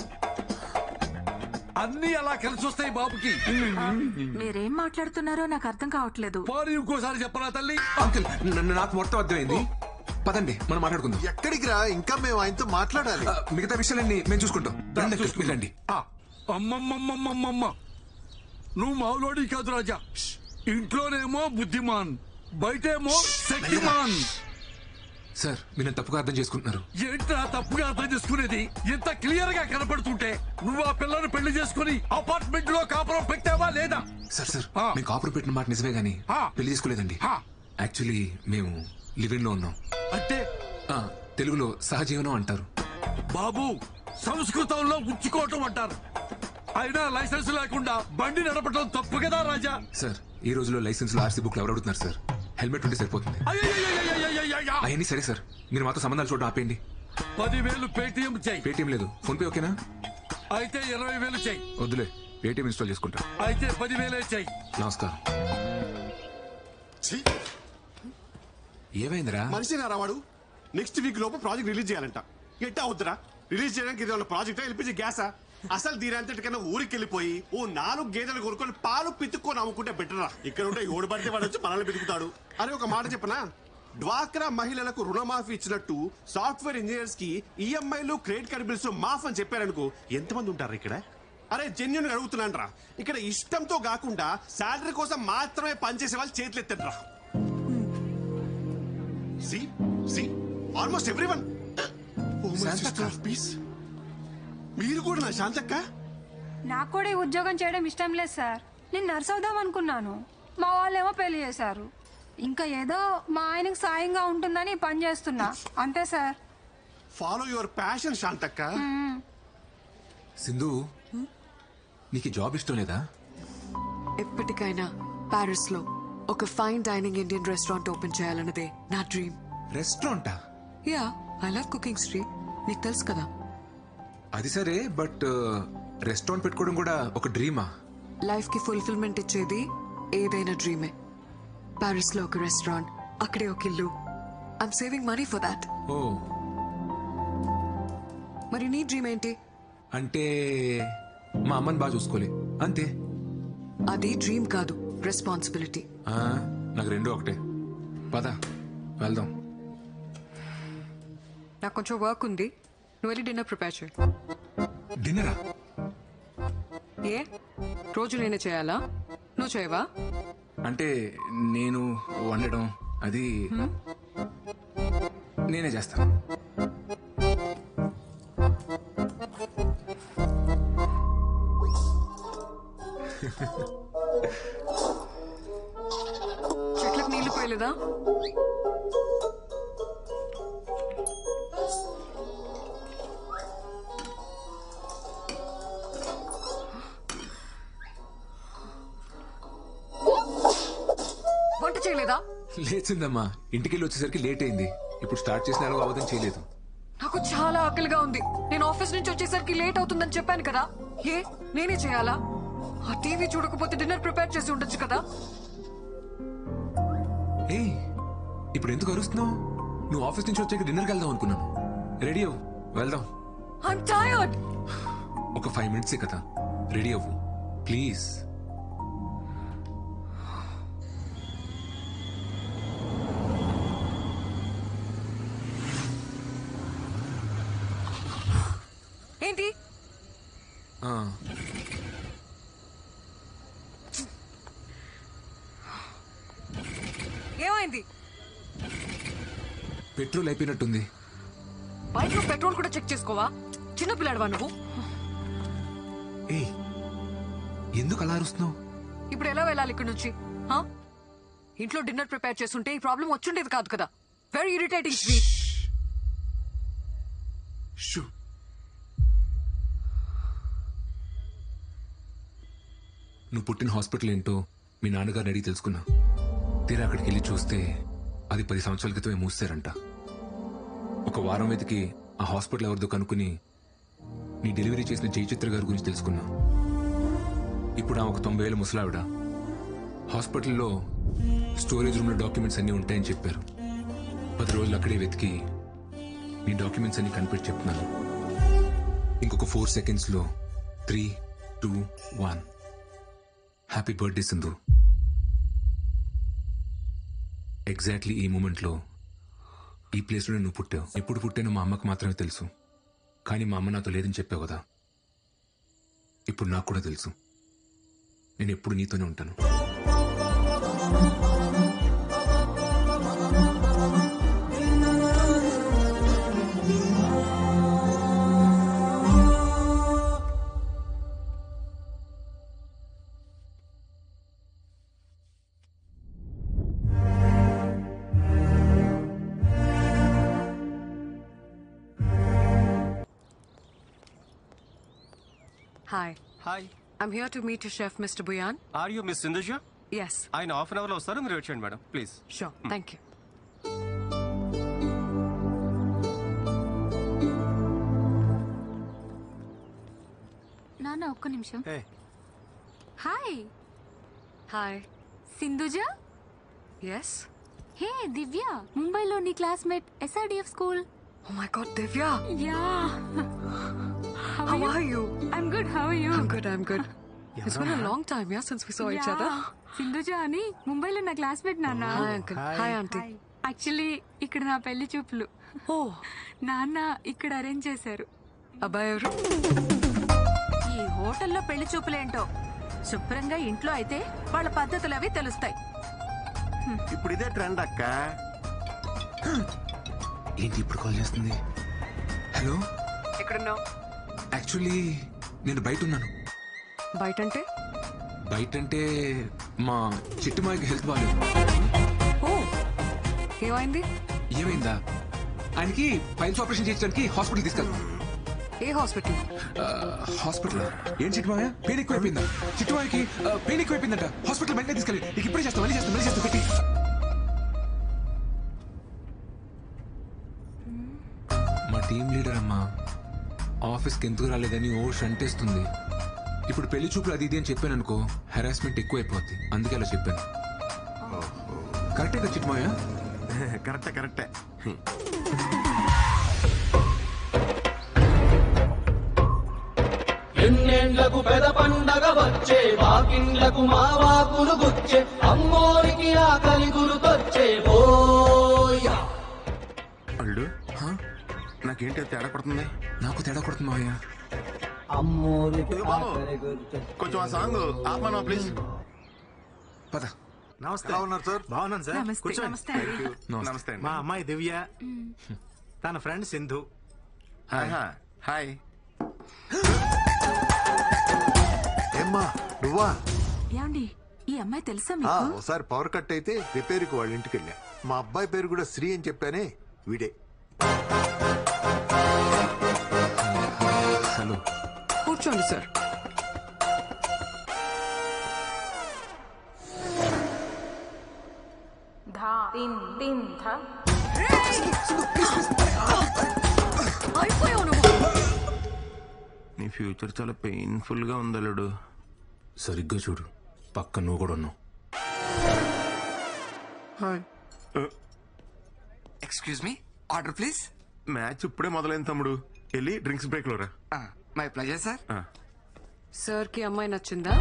అన్ని అలా కలిసి వస్తాయి బాబుకి. మీరేం మాట్లాడుతున్నారో నాకు అర్థం కావట్లేదు. పోనీ ఇంకోసారి చెప్పరా తల్లి? అంకుల్, నాకు మొత్తం అర్థమైంది. పదండి, మనం మాట్లాడుకుందాం. ఎక్కడికి రా, ఇంకా మేము ఆయనతో మాట్లాడాలి. మిగతా విషయాలన్నీ మేము చూసుకుంటాం. వెళ్ళండి. అమ్మమ్మమ్మమ్మమ్మ, నువ్వు మావులోడి కాదు రాజా. ఇంట్లోనేమో బుద్ధిమాన్, బయటేమో శక్తిమాన్. సార్, మీరు తప్పుగా అర్థం చేసుకుంటున్నారు. ఏంట్రా తప్పుగా అర్థం చేసుకునేది? ఇంత క్లియర్ గా కనపడుతుంటే నువ్వు ఆ పిల్లను పెళ్లి చేసుకుని అపార్ట్మెంట్ లో కాపురం పెట్టావా లేదా? సార్, మేము కాపురం పెట్టిన మాట నిజమే గానీ పెళ్లి చేసుకోలేదండి. యాక్చువల్లీ మేము లివింగ్ లో ఉన్నాం. అంటే తెలుగులో సహజీవనం అంటారు. బాబు, సంస్కృతంలో ఉంచుకోవటం అంటారు. అయినా లైసెన్స్ లేకుండా బండి నడపడం తప్పు కదా రాజా. సార్, ఈ రోజులో లైసెన్స్ లో ఆర్సీ బుక్ ఎవరు అడుగుతున్నారు సార్? హెల్మెట్ ఉంటే సరిపోతుంది. అవన్నీ సరే సార్, మీరు మాతో సంబంధాలు చూడడం ఆపేయండి. 10,000 పేటిఎం చెయ్యి. పేటిఎం లేదు, ఫోన్ పే ఓకేనా? అయితే 20,000 చెయ్యి. వద్దులే, పేటిఎం ఇన్స్టాల్ చేసుకుంటా. అయితే 10,000 చెయ్యి. నమస్కారం. ఏమైందిరా? మనిషి రావాడు నెక్స్ట్ వీక్ లోపు ప్రాజెక్ట్ రిలీజ్ చేయాలంట. ఎట్టా అవుతురా? రిలీజ్ చేయడానికి ఇది ప్రాజెక్టా, ఎల్పిజి గ్యాసా? అసలు దీనంతటికన్నా ఊరికి వెళ్ళిపోయి ఓ 4 గేదెలు కొనుక్కొని పాలు పితుక్కొని అమ్ముకుంటే బెటరా. ఇక్కడ ఉంటే ఓడి పడితే వాడు వచ్చి మనల్ని పితుకుతాడు అని ఒక మాట చెప్పనా? డ్వాక్రా మహిళలకు రుణమాఫీ ఇచ్చినట్టు సాఫ్ట్వేర్ ఇంజనీర్స్ కి ఈఎంఐలు క్రెడిట్ కార్డు బిల్స్ మాఫ్ అని చెప్పారనుకో, ఎంతమంది ఉంటారు ఇక్కడ? అరే జెన్యున్ గా అడుగుతున్నాను రా. ఇక్కడ ఇష్టంతో కాకుండా శాలరీ కోసం మాత్రమే పనిచేసే వాళ్ళు చేతులు ఎత్తండ్రా. Almost everyone. మీరు కూడా నా శాంతక్క? నాకు కూడా ఈ ఉద్యోగం చేయడం ఇష్టం లేదు సార్. నేను నర్స్ అవుదాం అనుకున్నాను, మా వాళ్ళేమో పెళ్లి చేశారు. ఇంకా ఏదో మా ఆయనకు సాయంగా ఉంటుందని పని చేస్తున్నా అంతే సార్. ఫాలో యువర్ ప్యాషన్ శాంతక్క. సింధు, నీకు జాబ్ ఇష్టం లేదా? ఎప్పటికైనా ప్యారిస్ లో ఒక fine dining Indian restaurant open చేయాలన్నదే నా డ్రీమ్. రెస్టారెంటా? Yeah, I love cooking Sri, నీకు తెలుసు కదా. అది సరే, బట్ రెస్టారెంట్ పెట్టుకోవడం కూడా ఒక డ్రీమా? లైఫ్ కి ఫుల్ఫిల్మెంట్ ఇచ్చేది ఏదైనా డ్రీమే. ప్యారిస్ లో ఒక రెస్టారెంట్, అక్కడే ఒక ఇల్లు. I'm saving money for that. ఓ, మరి నీ డ్రీమ్ ఏంటి? అంటే మా అమ్మని బాగా చూసుకోలే అంతే. అది డ్రీమ్ కాదు, రెస్పాన్సిబిలిటీ. నాకు రెండు ఒకటే. పద వెళ్దాం. నాకు కొంచెం వర్క్ ఉంది, నువ్వు వెళ్ళి డిన్నర్ ప్రిపేర్ చేయి. డిన్నరా? ఏ రోజు నేనే చేయాలా? నువ్వు చేయవా? అంటే నేను వండడం అది నేనే చేస్తాను. చెట్లకు నీళ్లు పోయలేదా? వంట చేయలేదా? లేచిందమ్మా, ఇంటికెళ్ళి వచ్చేసరికి లేట్ అయింది. ఇప్పుడు స్టార్ట్ చేసిన ఎలాగో అవధం చేయలేదు. నాకు చాలా ఆకలిగా ఉంది. నేను ఆఫీస్ నుంచి వచ్చేసరికి లేట్ అవుతుందని చెప్పాను కదా. ఏ నేనే చేయాలా? ఆ టీవీ చూడకపోతే డిన్నర్ ప్రిపేర్ చేసి ఉండొచ్చు కదా. ఏ ఇప్పుడు ఎందుకు అరుస్తున్నావు? నువ్వు ఆఫీస్ నుంచి వచ్చాక డిన్నర్కి వెళ్దాం అనుకున్నాను. రెడీ అవ్వు, వెళ్దాం. I'm tired. ఒక 5 minutes కదా, రెడీ అవ్వు ప్లీజ్. ఏంటి? ఏమైంది? పెట్రోల్ అయిపోయినట్టుంది. బైక్ లో పెట్రోల్ కూడా చెక్ చేసుకోవా? చిన్నపిల్లాడువా నువ్వు? ఏ ఎందుకు అలా అరుస్తున్నావు? ఇప్పుడు ఎలా వెళ్ళాలి ఇక్కడ నుంచి? ఇంట్లో డిన్నర్ ప్రిపేర్ చేస్తుంటే ఈ ప్రాబ్లం వచ్చుండేది కాదు కదా. Very irritating Sri. నువ్వు పుట్టిన హాస్పిటల్ ఏంటో మీ నాన్నగారిని అడిగి తెలుసుకున్నా. తీరా అక్కడికి వెళ్ళి చూస్తే అది 10 సంవత్సరాల క్రితమే మూసారంట. ఒక వారం వెతికి ఆ హాస్పిటల్ ఎవరిదో కనుక్కుని నీ డెలివరీ చేసిన జయచిత్ర గారి గురించి తెలుసుకున్నా. ఇప్పుడు ఆమె ఒక 90 ఏళ్ళ ముసలావిడ. హాస్పిటల్లో స్టోరేజ్ రూమ్లో డాక్యుమెంట్స్ అన్నీ ఉంటాయని చెప్పారు. 10 రోజులు అక్కడే వెతికి నీ డాక్యుమెంట్స్ అన్ని కనిపెట్టి చెప్తున్నాను. ఇంకొక 4 secondsలో 3, 2, 1. Happy birthday Sindhu. ఎగ్జాక్ట్లీ ఈ మూమెంట్లో ఈ ప్లేస్లో నువ్వు పుట్టావు. ఎప్పుడు పుట్టానో మా అమ్మకు మాత్రమే తెలుసు. కానీ మా అమ్మ నాతో లేదని చెప్పావు కదా. ఇప్పుడు నాకు కూడా తెలుసు. నేను ఎప్పుడు నీతోనే ఉంటాను. Hi hi I'm here to meet chef mister Bhuyan. Are you miss Sindhuja? Yes. ఆయన హాఫ్ అన్ అవర్ లో వస్తారు, మీరు వచ్చేయండి madam please. Sure, thank you. నాన్న ఒక్క నిమిషం. Hi. Hi Sindhuja. Yes. Hey Divya, ముంబైలో నీ classmate SRDF school. Oh my god Divya. Ya. How are you? I'm good. How are you? I'm good. It's been a long time, yeah, since we saw each other. Sindhuja అని ముంబైలో నా classmate నాన్న. Hi uncle. Hi auntie. Actually ఇక్కడ నా పెళ్లి చూపులు. ఓ, నాన్న ఇక్కడ అరేంజ్ చేశారు. అబ్బాయి ఎవరు? ఈ హోటల్లో పెళ్లి చూపులేంటో, శుభ్రంగా ఇంట్లో అయితే వాళ్ళ పద్ధతులు అవి తెలుస్తాయి. ఇప్పుడు ఇదే ట్రెండ్ అక్క. ఏంటి ఇప్పుడు కాల్ చేస్తుంది? హలో, ఎక్కడున్నావు? యాక్చువల్లీ నేను బయట ఉన్నాను. బయట అంటే మా చిట్టుమాయకి హెల్త్ బాగాలేదు. ఓ, ఏమైంది? ఏమైందా? ఆయనకి పైల్స్ ఆపరేషన్ చేయించడానికి హాస్పిటల్ తీసుకెళ్తాం. ఏ హాస్పిటల్? హాస్పిటల్ ఏం చిట్టుమాయ? పెయిన్ ఎక్కువైపోయిందా? చిట్టుమాయకి పెయిన్ ఎక్కువైపోయిందంట. హాస్పిటల్ వెంటనే తీసుకెళ్ళి. నీకు ఇప్పుడే చేస్తాం, మళ్ళీ చేస్తాం పెట్టి. మా టీం లీడర్ అమ్మా ఆఫీస్కి ఎందుకు రాలేదని ఓ షంటేస్తుంది. ఇప్పుడు పెళ్లి చూపులు అది ఇది అని చెప్పాను అనుకో, హెరాస్మెంట్ ఎక్కువైపోద్ది. అందుకే అలా చెప్పాను. కరెక్టే కదా చిట్టుమాయ? కరెక్టే. ఎన్నేళ్లకు పెద పండగ వచ్చే, వాకిండ్లకు మా వాకులు గుచ్చే, అమ్మోరికి ఆకలి గురుకొచ్చే. ఓయా అల్లు, నాకేంటి తేడా పడుతుంది? నాకు తేడా కొడుతుంది మావయ్య. కొంచెం ఆ సాంగ్ ఆపమా ప్లీజ్. పద. నమస్తే. ఉన్నారు సార్? బాగున్నాను సార్. కూర్చోండి. నమస్తే. మా అమ్మాయి దివ్య, తన ఫ్రెండ్ సింధు. హాయ్. ఏమ్మా నువ్వా? ఏమండి, ఈ అమ్మాయి తెలుసా ఆ, మీకు? ఒకసారి పవర్ కట్ అయితే రిపేర్కి వాళ్ళ ఇంటికి వెళ్ళా. మా అబ్బాయి పేరు కూడా శ్రీ అని చెప్పానే, వీడే. హలో. కూర్చోండి సార్. నీ ఫ్యూచర్ చాలా పెయిన్ఫుల్ గా ఉంది అల్లుడు. సరిగ్గా చూడు, పక్క నువ్వు కూడా ఉన్నావు. Excuse me, order please. Match ఇప్పుడే మొదలైంది తమ్ముడు, వెళ్ళి డ్రింక్స్ బ్రేక్ లో రా. My pleasure sir. సార్ కి అమ్మాయి నచ్చిందా?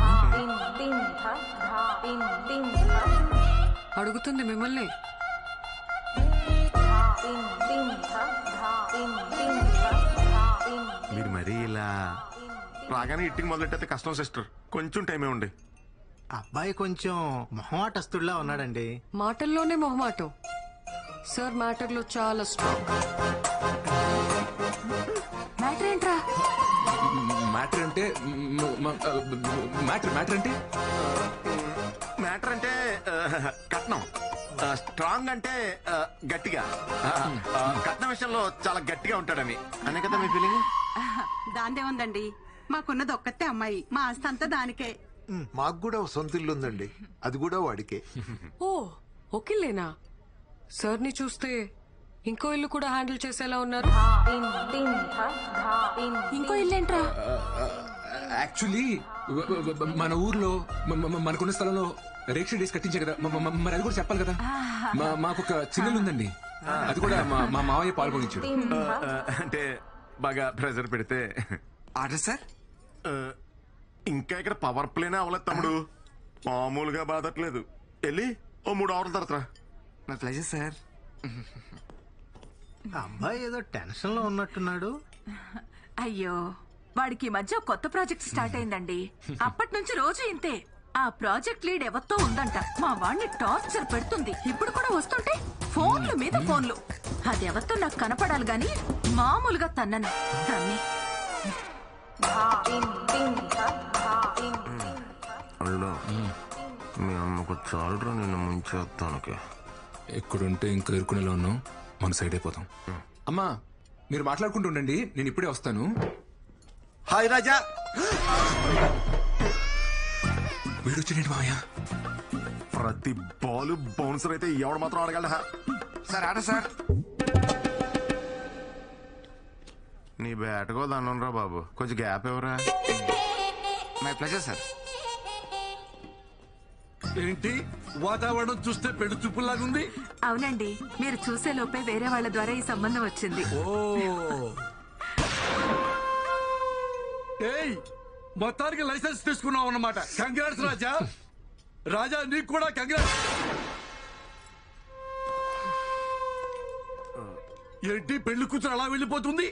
అడుగుతుంది మిమ్మల్ని. మీరు మరీ ఇలా రాగానే ఇట్టింగ్ మొదలెట్టయితే కష్టం సిస్టర్, కొంచెం టైమే ఉండే. అబ్బాయి కొంచెం మొహమాటస్తుడిలా ఉన్నాడండి. మాటల్లోనే మొహమాటం. సార్ మ్యాటర్లో చాలా స్ట్రాంగ్. మ్యాటర్ ఏంట్రా? మ్యాటర్ అంటే మ్యాటర్ అంటే కట్నం. స్ట్రాంగ్ అంటే గట్టిగా. కట్నం విషయంలో చాలా గట్టిగా ఉంటాడని అనే కదా మీ ఫీలింగ్? దాందే ఉందండి, మాకున్నది ఒక్కతే అమ్మాయి, మా ఆస్తి అంతా దానికే. మాకు కూడా ఒక సొంత ఇల్లు ఉందండి, అది కూడా వాడికే. ఓ, ఓకేలేనా? సార్ ని చూస్తే ఇంకో ఇల్లు కూడా హ్యాండిల్ చేసేలా ఉన్నారు. ఇంకో ఇల్లేంట్రా? యాక్చువల్లీ మన ఊర్లో మనకున్న స్థలంలో రేక్ష డేస్ కట్టించే కదా, మరి అది కూడా చెప్పాలి కదా. మాకు ఒక చిన్నలు ఉందండి, అది కూడా మా మావయ్య పాల్గొనించాడు. అంటే బాగా ప్రెజర్ పెడితే. Order sir. ఇంకా ఇక్కడ పవర్ ప్లేనే అవ్వలేదు తమ్ముడు, మామూలుగా బాధట్లేదు. వెళ్ళి ఓ 3 అవర్ల తర్వాత. My pleasure sir. అబ్బాయి ఏదో టెన్షన్ లో ఉన్నట్టున్నాడు. అయ్యో, వాడికి ఈ మధ్య కొత్త ప్రాజెక్ట్ స్టార్ట్ అయిందండి. అప్పటి నుంచి రోజు ఇంతే. ఆ ప్రాజెక్ట్ లీడ్ ఎవరితో ఉందంట, మా వాడిని టార్చర్ పెడుతుంది. ఇప్పుడు కూడా వస్తుంటే ఫోన్లు మీద ఫోన్లు. అది ఎవరితో నాకు కనపడాలి గాని మామూలుగా తన్నను దాన్ని. అల్లు, మీ అమ్మకు చాలరా నిన్ను ముంచేస్తానికి. ఎక్కడుంటే ఇంకా ఇరుకునేలా ఉన్నాం, మన సైడ్ అయిపోతాం. అమ్మా మీరు మాట్లాడుకుంటూ ఉండండి, నేను ఇప్పుడే వస్తాను. హాయ్ రాజా. వీడొచ్చాడు మావయ్య. ప్రతి బాల్ బౌన్సర్ అయితే ఎవడు మాత్రం ఆడగలడా? సార్ ఆడ సార్. నీ బ్యాట్కో దండం రా బాబు, కొంచెం గ్యాప్ ఎవరా? My pleasure sir. ఏంటి వాతావరణం చూస్తే పెళ్లి చూపులాగుంది? అవునండి, మీరు చూసే లోపే వేరే వాళ్ళ ద్వారా ఈ సంబంధం వచ్చింది. ఏయ్, మొత్తానికి లైసెన్స్ తీసుకున్నావు అన్నమాట. కంగ్రాట్స్ రాజా. రాజా నీకు కూడా కంగ్రాట్స్. ఏంటి పెళ్లి కూతురు అలా వెళ్ళిపోతుంది?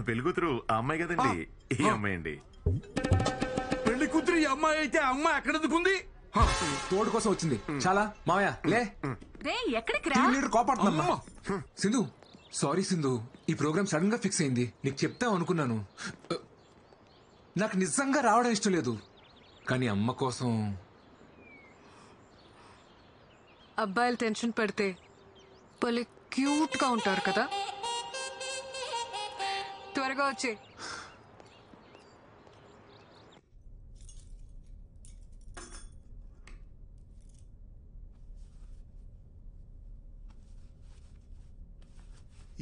పెళ్లి కూతురు ఆ అమ్మాయి కదండి, ఈ అమ్మాయి అండి. పెళ్లి కూతురు ఈ అమ్మాయి అయితే ఆ అమ్మాయి ఎక్కడ ఎందుకుంది? తోడు కోసం వచ్చింది. చాలా మావయ్య లే. ఎక్కడికి టీం లీడర్ కోపాడుతున్నా. సింధు సారీ సింధు, ఈ ప్రోగ్రామ్ సడన్ గా ఫిక్స్ అయింది. నీకు చెప్తాం అనుకున్నాను. నాకు నిజంగా రావడం ఇష్టం లేదు, కానీ అమ్మ కోసం. అబ్బాయిలు టెన్షన్ పెడితే భలే క్యూట్ గా ఉంటారు కదా. త్వరగా వచ్చే.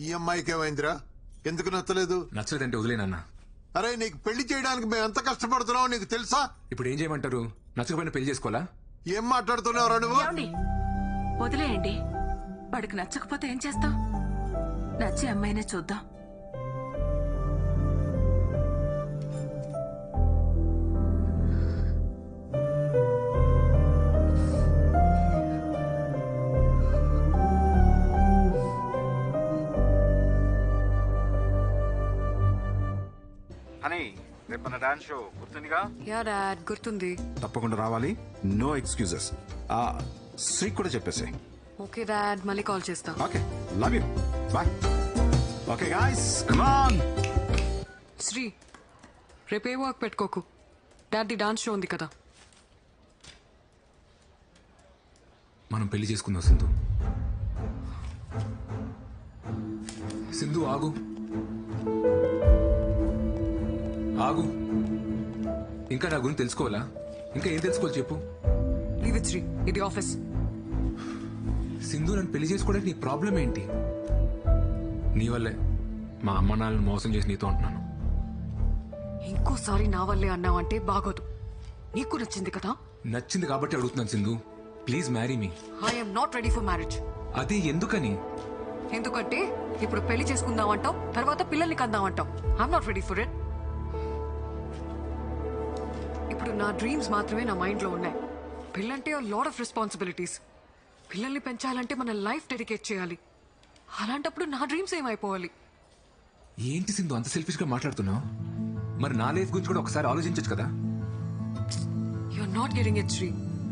ఈ అమ్మాయికి ఏమైందిరా? ఎందుకు నచ్చలేదు? నచ్చలేదంటే వదిలేనన్నా. అరే, నీకు పెళ్లి చేయడానికి మేము ఎంత కష్టపడుతున్నావు నీకు తెలుసా? ఇప్పుడు ఏం చేయమంటారు? నచ్చకపోయినా పెళ్లి చేసుకోవాలా? ఏం మాట్లాడుతున్నావురా నువ్వు? వదిలేయండి, వాడికి నచ్చకపోతే ఏం చేస్తాం? నచ్చే అమ్మాయినే చూద్దాం. రేపు మన డాన్స్ షో గుర్తుందిగా? యా డాడ్, గుర్తుంది. తప్పకుండా రావాలి, నో ఎక్స్క్యూజెస్. శ్రీ కూడా చెప్పేసి. ఓకే డాడ్, మళ్ళీ కాల్ చేస్తా. Okay, love you, bye. Okay guys, come on. Sri, రేపే వర్క్ పెట్టుకోకు. డాడ్ ది డాన్స్ షో ఉంది కదా. మనం పెళ్లి చేసుకుందాం సింధు. సింధు ఆగు ఆగు. ఇంకా నా గురించి తెలుసుకోవాలా? ఇంకా ఏం తెలుసుకోవాలి చెప్పు. లీవ్ ఇట్ శ్రీ, ఇది ఆఫీస్. సింధు, నన్ను పెళ్లి చేసుకోవడానికి నీ ప్రాబ్లం ఏంటి? నీ వల్లే మా అమ్మ నాన్నని మోసం చేసి నీతో ఉంటున్నాను. ఇంకోసారి నా వల్లే అన్నావంటే బాగోదు. నీకు నచ్చింది కదా? నచ్చింది కాబట్టి అడుగుతున్నాను Sindhu, please marry me. I'm not ready for marriage. అదే ఎందుకని? ఎందుకంటే ఇప్పుడు పెళ్లి చేసుకుందామంటావు, తర్వాత పిల్లల్ని కందామంటావు. I'm not ready for it. ఇప్పుడు నా డ్రీమ్స్ మాత్రమే నా మైండ్ లో ఉన్నాయి. పిల్లంటే లాట్ ఆఫ్ రెస్పాన్సిబిలిటీస్. పిల్లల్ని పెంచాలంటే మన లైఫ్ డెడికేట్ చేయాలి. అలాంటప్పుడు నా డ్రీమ్స్ ఏమైపోవాలి? ఏంటి సింధు అంత సెల్ఫిష్ గా మాట్లాడుతున్నావు? మరి నా లైఫ్ గురించి కూడా ఒకసారి ఆలోచించచ్చు కదా. You're not getting it Sri.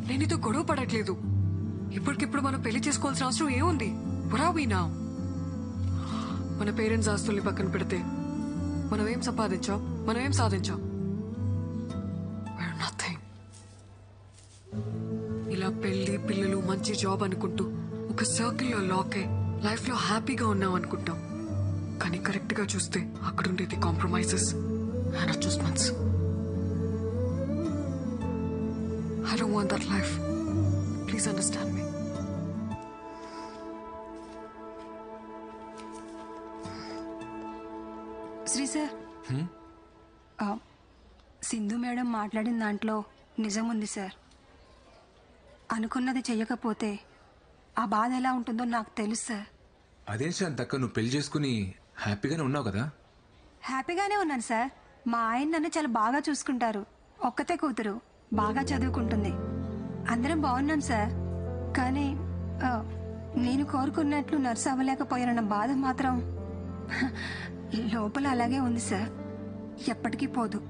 నేను ఇదో గొడవ పడట్లేదు. ఇప్పటికిప్పుడు మనం పెళ్లి చేసుకోవాల్సిన అవసరం ఏముంది? పురావీనా మన పేరెంట్స్ ఆస్తుల్ని పక్కన పెడితే మనం ఏం సంపాదించాం, మనం ఏం సాధించాం? నథింగ్. ఇలా పెళ్లి పిల్లలు మంచి జాబ్ అనుకుంటూ ఒక సర్కిల్లో లాక్ అయి లైఫ్ లో హ్యాపీగా ఉన్నాం అనుకుంటాం. కానీ కరెక్ట్ గా చూస్తే అక్కడ ఉండేది compromises and adjustments. I don't want that life. Please understand me. Sri sir, Sindhu madam మాట్లాడిన దాంట్లో నిజం ఉంది సార్. అనుకున్నది చెయ్యకపోతే ఆ బాధ ఎలా ఉంటుందో నాకు తెలుసు సార్. అదే శాంతక్క, నువ్వు పెళ్లి చేసుకుని హ్యాపీగానే ఉన్నావు కదా? హ్యాపీగానే ఉన్నాను సార్. మా ఆయన నన్ను చాలా బాగా చూసుకుంటారు. ఒక్కతే కూతురు, బాగా చదువుకుంటుంది. అందరం బాగున్నాం సార్. కానీ నేను కోరుకున్నట్లు నర్సు అవ్వలేకపోయానన్న బాధ మాత్రం లోపల అలాగే ఉంది సార్. ఎప్పటికీ పోదు.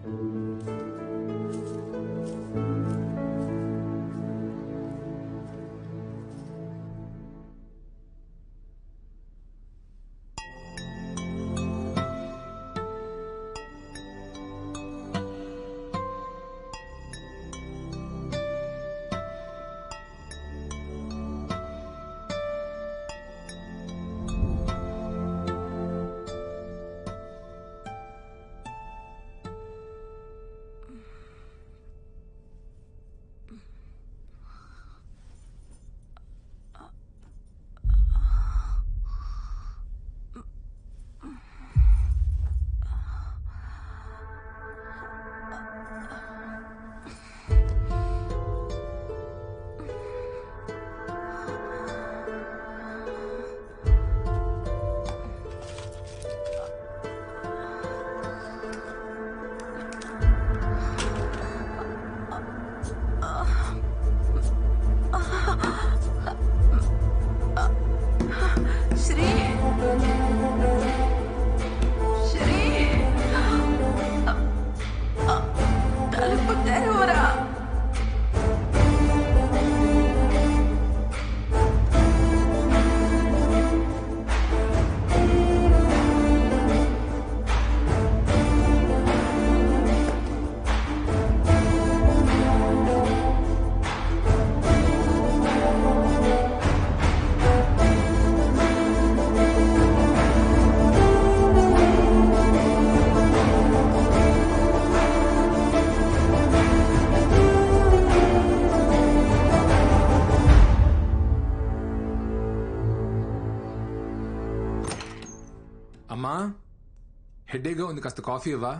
హెడేక్గా ఉంది, కాస్త కాఫీ ఇవ్వా?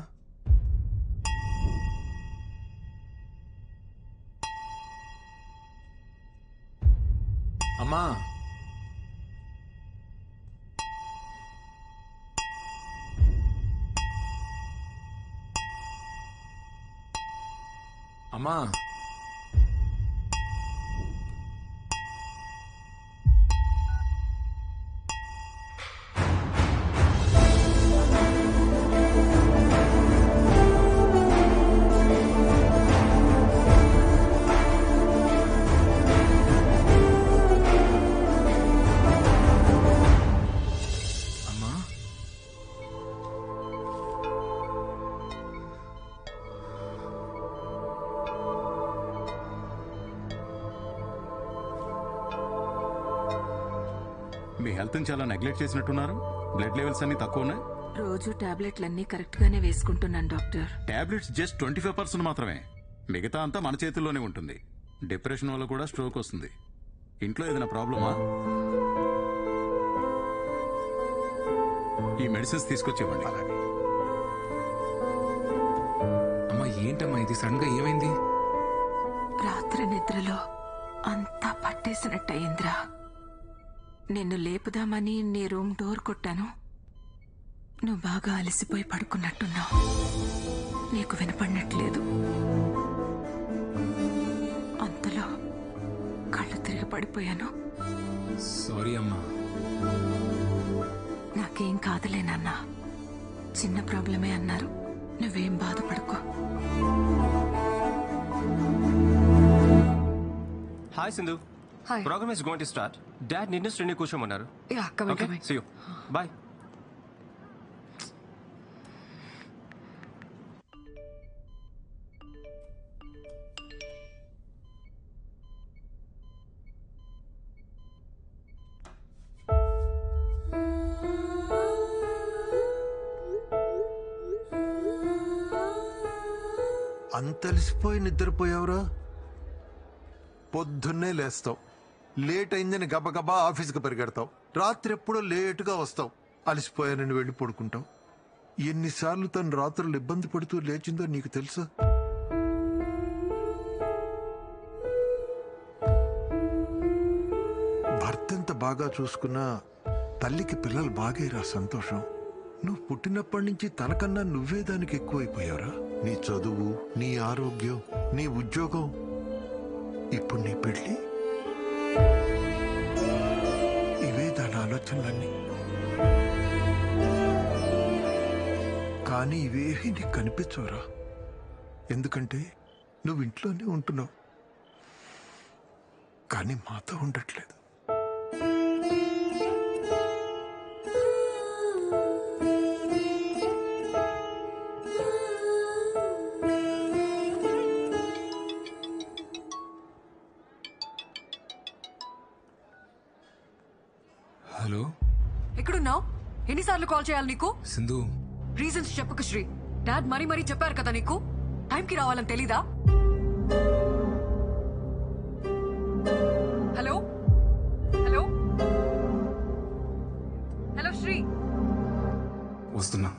అమ్మా అమ్మా మీ హెల్త్ చాలా నెగ్లెక్ట్ చేసినట్టున్నారు. బ్లడ్ లెవెల్స్ అన్ని తక్కువ ఉన్నాయి. రోజు టాబ్లెట్లన్నీ కరెక్ట్ గానే వేసుకుంటున్నాను డాక్టర్. టాబ్లెట్స్ జస్ట్ 25% మాత్రమే, మిగతా అంతా మన చేతుల్లోనే ఉంటుంది. డిప్రెషన్ వల్ల కూడా స్ట్రోక్ వస్తుంది. ఇంట్లో ఏదైనా ప్రాబ్లమా? ఈ మెడిసిన్స్ తీసుకొచ్చేవ్వండి. అమ్మా ఏంటమ్మా ఇది, సడన్ గా ఏమైంది? రాత్రి నిద్రలో అంతా పట్టేసినట్టయిందిరా. నిన్ను లేపుదామని నీ రూమ్ డోర్ కొట్టాను. నువ్వు బాగా అలసిపోయి పడుకున్నట్టున్నావు. నీకు వినపడినట్లేదు. అంతలో కళ్ళు తిరిగి పడిపోయాను. సారీ అమ్మా. నాకేం కాదులే నాన్న, చిన్న ప్రాబ్లమే అన్నారు. నువ్వేం బాధపడుకో. Hi Sindhu. Hi. Program is going to start. Dad నిన్ను శ్రేణి కూర్చోమన్నారు. Yeah, coming, Okay, coming. see you. Bye. అంతలిసిపోయి నిద్రపోయావురా? పొద్దున్నే లేస్తావు, లేట్ అయిందని గబగబా ఆఫీస్కి పరిగెడతావు, రాత్రి ఎప్పుడో లేటుగా వస్తావు, అలసిపోయానని వెళ్ళి పడుకుంటావు. ఎన్నిసార్లు తను రాత్రులు ఇబ్బంది పడుతూ లేచిందో నీకు తెలుసా? భర్త ఎంత బాగా చూసుకున్నా తల్లికి పిల్లలు బాగేరా సంతోషం. నువ్వు పుట్టినప్పటి నుంచి తనకన్నా నువ్వే దానికి ఎక్కువైపోయావురా. నీ చదువు, నీ ఆరోగ్యం, నీ ఉద్యోగం, ఇప్పుడు నీ పెళ్లి, ఇవే దాని ఆలోచనలన్నీ. కానీ ఇవేవి నీకు కనిపించవురా. ఎందుకంటే నువ్వు ఇంట్లోనే ఉంటున్నావు, కానీ మాతో ఉండట్లేదు. హలో, ఎక్కడున్నావు? ఎన్నిసార్లు కాల్ చేయాలి నీకు? సింధు, రీజన్స్ చెప్పక శ్రీ. డాడ్ మరీ మరీ చెప్పారు కదా నీకు, టైంకి రావాలని తెలీదా? Hello hello hello Sri. వస్తున్నా.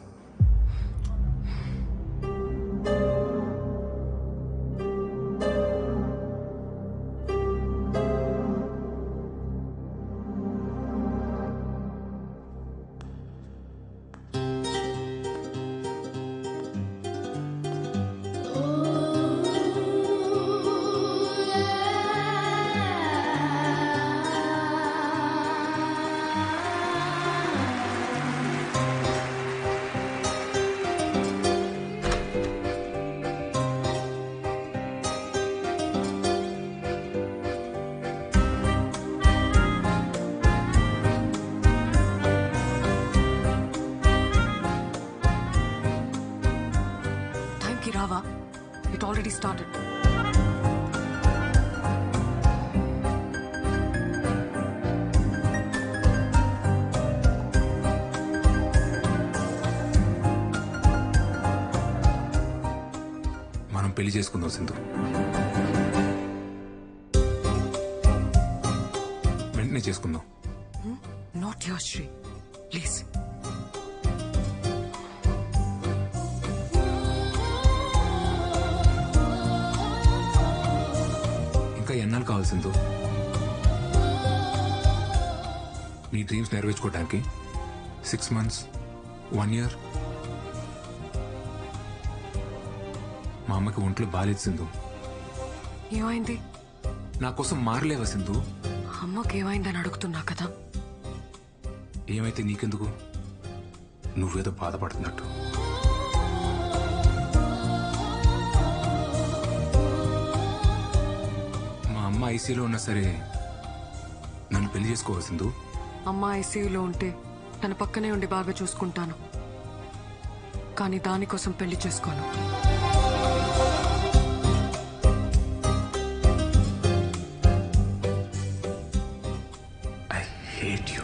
రావా? It already started. మనం పెళ్లి చేసుకుందాం సింధు. వెంటనే చేసుకుందాం. Not your Sri, please. రోజులు కావాలి సింధు. నీ డ్రీమ్స్ నెరవేర్చుకోవడానికి 6 months, 1 year. మా అమ్మకి ఒంట్లో బాలేదు సింధు. ఏమైంది? నా కోసం మారలేవా సింధు? అమ్మకి ఏమైందని అడుగుతున్నా కదా. ఏమైతే నీకెందుకు? నువ్వేదో బాధపడుతున్నట్టు. మా అమ్మ ఐసీలో ఉన్నా సరే నన్ను పెళ్లి చేసుకోవాల్సిందు. అమ్మ ఐసీయూలో ఉంటే తన పక్కనే ఉండి బాగా చూసుకుంటాను, కానీ దానికోసం పెళ్లి చేసుకోను. I hate you.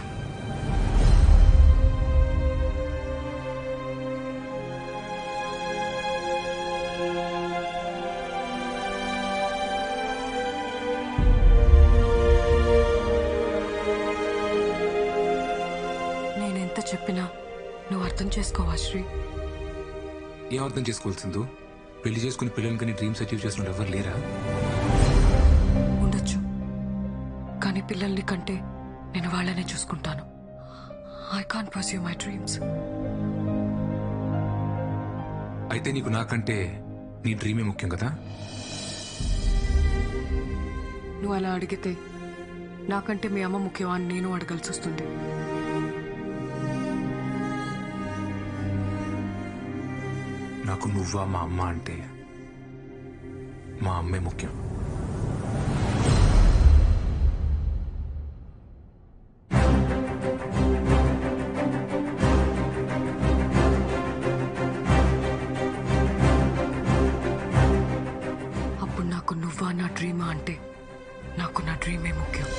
నేనెంత చెప్పినా నువ్వు అర్థం చేసుకోవా శ్రీ? ఏం అర్థం చేసుకోవాల్సిందు? పెళ్లి చేసుకుని పిల్లలకి నీ డ్రీమ్స్ అచీవ్ చేసిన ఎవరు లేరా? ఉండొచ్చు, కానీ పిల్లల్ని కంటే నేను వాళ్ళనే చూసుకుంటాను. I can't pursue my dreams. అయితే నీకు నాకంటే నీ డ్రీమే ముఖ్యం కదా? నువ్వు అలా అడిగితే నాకంటే మీ అమ్మ ముఖ్యమా అని నేను అడగాల్సి వస్తుంది. నాకు నువ్వా మా అమ్మ అంటే మా అమ్మే ముఖ్యం. అప్పుడు నాకు నువ్వా నా డ్రీమా అంటే నాకు నా డ్రీమే ముఖ్యం.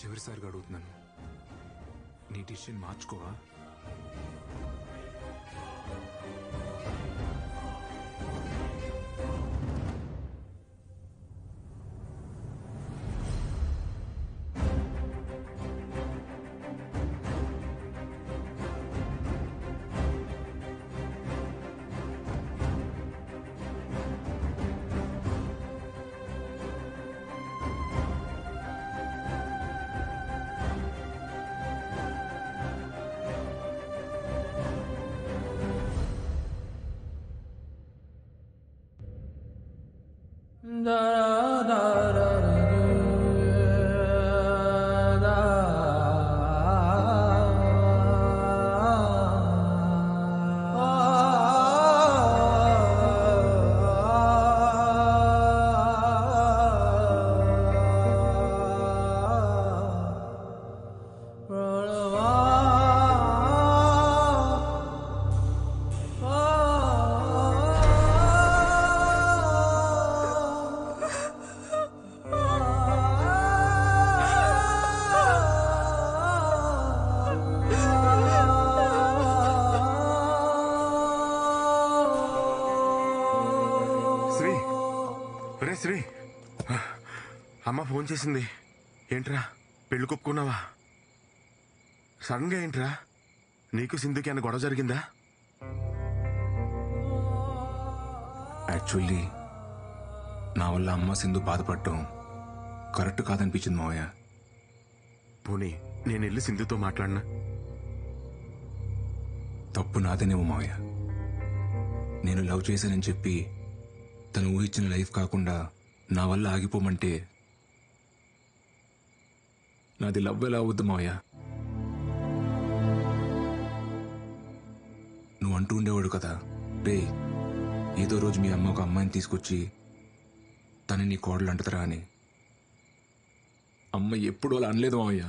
చివరిసారిగా అడుగుతున్నాను, నీ డిసిషన్ మార్చుకోవా? శ్రీ, అమ్మ ఫోన్ చేసింది. ఏంట్రా పెళ్లి కొప్పుకున్నావా? సడన్ గా ఏంట్రా? నీకు సింధుకి అన్న గొడవ జరిగిందా? యాక్చువల్లీ నా వల్ల అమ్మ సింధు బాధపడటం కరెక్ట్ కాదనిపించింది మావయ్య. పోనీ నేను వెళ్ళి సింధుతో మాట్లాడినా? తప్పు నాదేనేమో మావయ్య. నేను లవ్ చేశానని చెప్పి తను ఊహించిన లైఫ్ కాకుండా నా వల్ల ఆగిపోమంటే నాది లవ్ ఎలా అవుద్దు మావయ్య? నువ్వు అంటూ ఉండేవాడు కదా, రే ఏదో రోజు మీ అమ్మ ఒక అమ్మాయిని తీసుకొచ్చి తను నీ కోడలు అంటదరా అని. అమ్మ ఎప్పుడు అలా అనలేదు మావయ్య.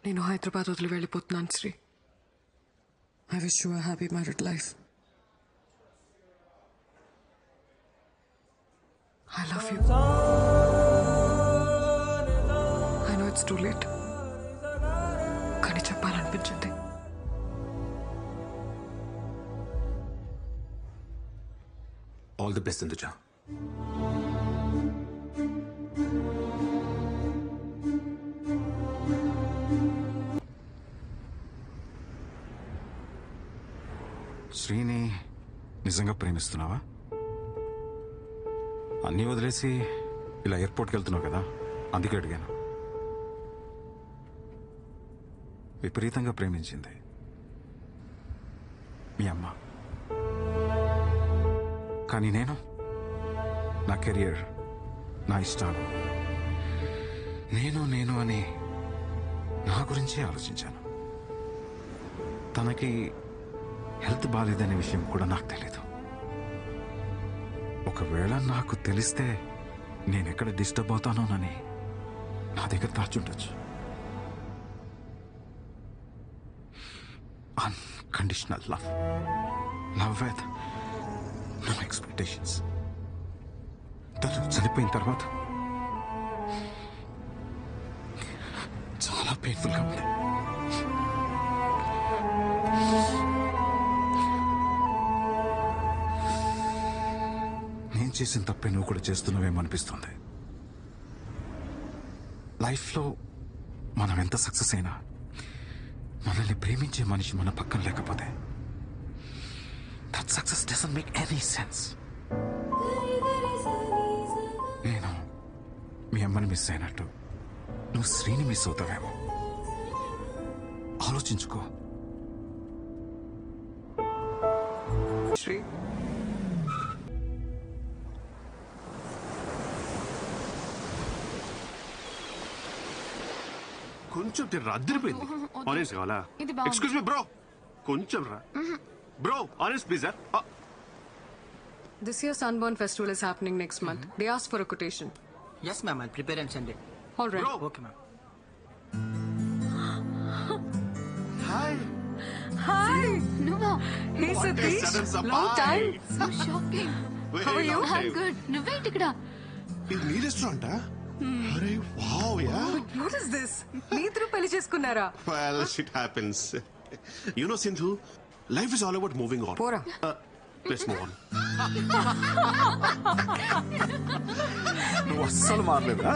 నేను హైదరాబాద్ వదిలి వెళ్ళిపోతున్నాను Sri. I wish you a happy married life. I love you. It's too late. కానీ చెప్పాలనిపించింది. All the best Sindhuja. శ్రీని నిజంగా ప్రేమిస్తున్నావా? అన్నీ వదిలేసి ఇలా ఎయిర్పోర్ట్కి వెళ్తున్నావు కదా, అందుకే అడిగాను. విపరీతంగా ప్రేమించింది మీ అమ్మ. కానీ నేను నా కెరియర్, నా ఇష్టాలు, నేను అని నా గురించే ఆలోచించాను. తనకి హెల్త్ బాగాలేదనే విషయం కూడా నాకు తెలీదు. ఒకవేళ నాకు తెలిస్తే నేనెక్కడ డిస్టర్బ్ అవుతానోనని నా దగ్గర దాచుండొచ్చు. Unconditional love with no expectations. తను చనిపోయిన తర్వాత చాలా పెయిన్ఫుల్గా ఉంది. నేను చేసిన తప్పే నువ్వు కూడా చేస్తున్నావేమో అనిపిస్తుంది. లైఫ్లో మనం ఎంత సక్సెస్ అయినా మనల్ని ప్రేమించే మనిషి మన పక్కన లేకపోతే that success doesn't make any sense. నేను మీ అమ్మని మిస్ అయినట్టు నువ్వు శ్రీని మిస్ అవుతావేమో. ఆలోచించుకో. శ్రీ, కొంచెం అద్దరిపోయింది. ఆరెంజ్ కావాలా? ఇది బాగుంది. ఎక్స్క్యూజ్ మీ బ్రో, కొంచెం రా bro. Orange please sir. this year's Sunburn Festival is happening next month. They asked for a quotation. Yes, ma'am. I'll prepare and send it. All right. Okay, ma'am. Hi. Hi. నువ్వా? Hey, Satish. Long time. So shocking. How are you? I'm good. నువ్వేంటి ఇక్కడ? ఇది మీ రెస్టారెంటా? అరే wow yeah. What is this? మీ ఇద్దరు పెళ్లి చేసుకున్నారా? Well, shit happens. You know, Sindhu, life is all about moving on. పోరా. Let's move on. నువ్వు అస్సలు మారలేదా?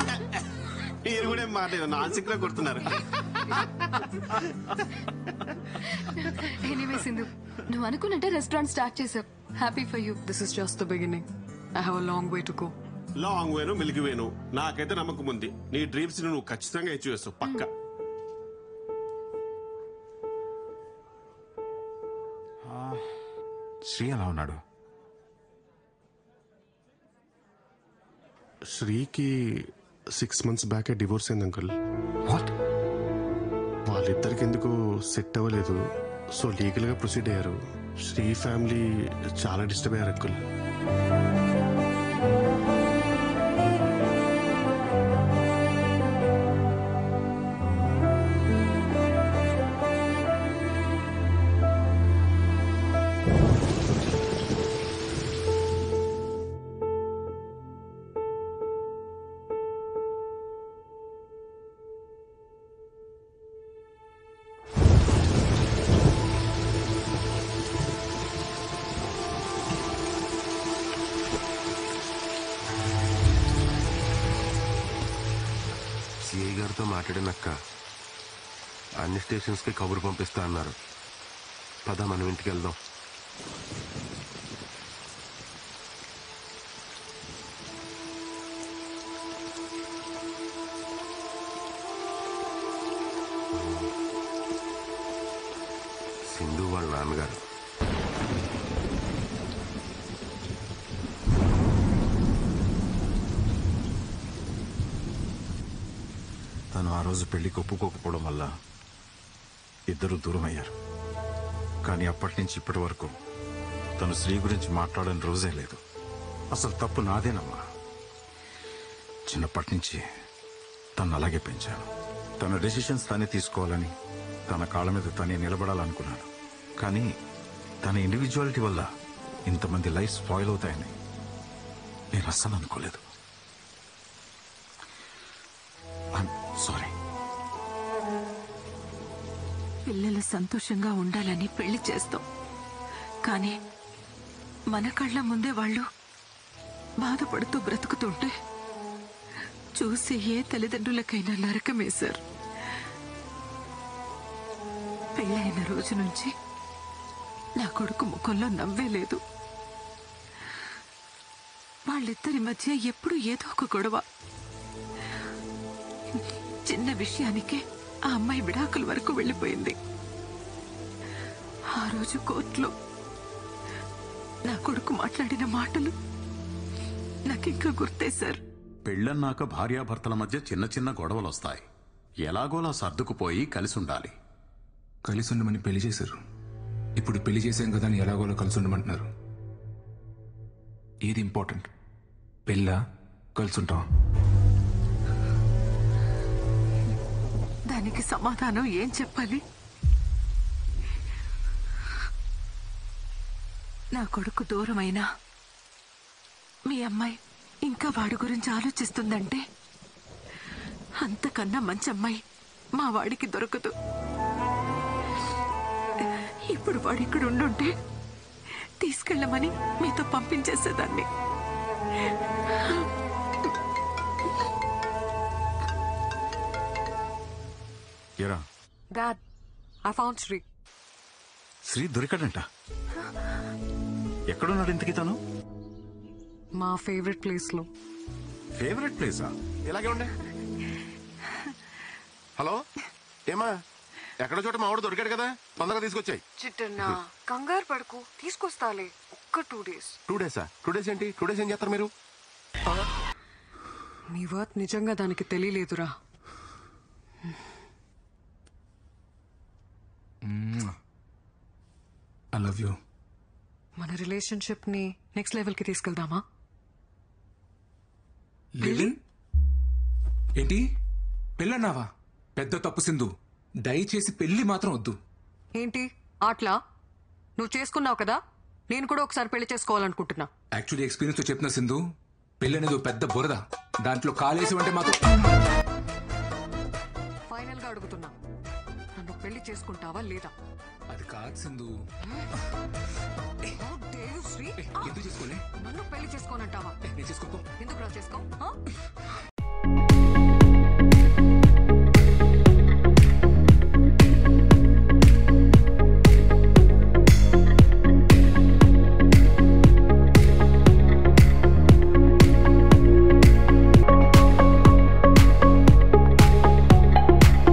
మీరు కూడా ఏం మాట్లాడారు, నాన్సిక్ లో కొడుతున్నారు. ఎనీవే సింధు, నువ్వు అనుకున్నట్టే రెస్టారెంట్ స్టార్ట్ చేసావు. Happy for you. This is just the beginning. I have a long way to go. Long వేను మిల్కి వేను, నాకైతే నమ్మకం ఉంది నీ డ్రీమ్స్ నువ్వు ఖచ్చితంగా అచీవ్ చేస్తావు పక్కా. శ్రీ ఎలా ఉన్నాడు? శ్రీకి 6 months బ్యాక్ డివోర్స్ అయింది అంకుల్. వాట్? వాళ్ళిద్దరికి ఎందుకు సెట్ అవ్వలేదు, సో లీగల్ గా ప్రొసీడ్ అయ్యారు. శ్రీ ఫ్యామిలీ చాలా డిస్టర్బ్ అయ్యారు అంకుల్. సిఐ గారితో మాట్లాడినక్క అన్ని స్టేషన్స్కి కబురు పంపిస్తా అన్నారు. పద మనం ఇంటికి వెళ్దాం. సింధు వాళ్ళ నాన్నగారు. తను ఆ రోజు పెళ్లికి ఒప్పుకోకపోవడం వల్ల ఇద్దరు దూరం అయ్యారు. కానీ అప్పటి నుంచి ఇప్పటి వరకు తను శ్రీ గురించి మాట్లాడని రోజే లేదు. అసలు తప్పు నాదేనమ్మా. చిన్నప్పటి నుంచి తను అలాగే పెంచాను. తన డెసిషన్స్ తనే తీసుకోవాలని, తన కాళ్ళ మీద తనే నిలబడాలనుకున్నాను. కానీ తన ఇండివిజువాలిటీ వల్ల ఇంతమంది లైఫ్ స్పాయిల్ అవుతాయని నేను అస్సలు అనుకోలేదు. I'm sorry. పిల్లలు సంతోషంగా ఉండాలని పెళ్లి చేస్తాం, కానీ మన కళ్ళ ముందే వాళ్ళు బాధపడుతూ బ్రతుకుతుంటే చూసి ఏ తల్లిదండ్రులకైనా నరకమే సార్. పెళ్ళైన రోజు నుంచి నా కొడుకు ముఖంలో నవ్వే లేదు. వాళ్ళిద్దరి మధ్య ఎప్పుడు ఏదో ఒక గొడవ. చిన్న విషయానికే ఆ అమ్మాయి విడాకుల వరకు వెళ్ళిపోయింది. ఆ రోజు కోర్టులో నా కొడుకు మాట్లాడిన మాటలు నాకింకా గుర్తే సార్. పెళ్ళన్నాక భార్యాభర్తల మధ్య చిన్న చిన్న గొడవలు వస్తాయి. ఎలాగోలా సర్దుకుపోయి కలిసి ఉండాలి. కలిసి ఉండమని పెళ్లి చేశారు, ఇప్పుడు పెళ్లి చేసాం కదా అని ఎలాగోలా కలిసి ఉండమంటున్నారు. ఏది ఇంపార్టెంట్, పెళ్ళా కలిసి ఉంటాం? దానికి సమాధానం ఏం చెప్పాలి? నా కొడుకు దూరమైనా మీ అమ్మాయి ఇంకా వాడి గురించి ఆలోచిస్తుందంటే అంతకన్నా మంచి అమ్మాయి మా వాడికి దొరకదు. ఇప్పుడు వాడు ఇక్కడ ఉండుంటే తీసుకెళ్ళమని మీతో పంపించేసేదాన్ని. ఎరా dad, I found Sri. Sri దొరికాడంట. ఎక్కడున్నాడు ఇంతకీ తను? మా ఫేవరెట్ ప్లేస్ లో. ఫేవరెట్ ప్లేసా? ఇలాగే ఉండే. హలో, ఏమా ఎక్కడో చోట మావాడు దొరికాడు కదా, తొందరగా తీసుకొచ్చాయి. చిట్టన్నా కంగారు పడుకు, తీసుకొస్తాలే. ఒక్క 2 days. 2 days? 2 days ఏంటి? 2 days ఏం చేస్తారు మీరు? నీ వర్త్ నిజంగా దానికి తెలియలేదురా. I love you. మన రిలేషన్షిప్ ని నెక్స్ట్ లెవెల్ కి తీసుకెళ్దామా? లివిన్? ఏంటి పెళ్ళన్నావా? పెద్ద తప్పు సింధు, దయచేసి పెళ్లి మాత్రం వద్దు. ఏంటి అట్లా? నువ్వు చేసుకున్నావు కదా, నేను కూడా ఒకసారి పెళ్లి చేసుకోవాలనుకుంటున్నా. యాక్చువల్లీ ఎక్స్పీరియన్స్ తో చెప్తున్నా సింధు, పెళ్లి అనేది ఓ పెద్ద బురద, దాంట్లో కాలేసి అంటే మాత్రం. ఫైనల్ గా అడుగుతున్నా, నన్ను పెళ్లి చేసుకుంటావా లేదా? అది కాదు సింధు. శ్రీ, ఎందుకు చేసుకోలే? నన్ను పెళ్లి చేసుకోనంటావా? నేను చేసుకో. ఎందుకు రా చేసుకో?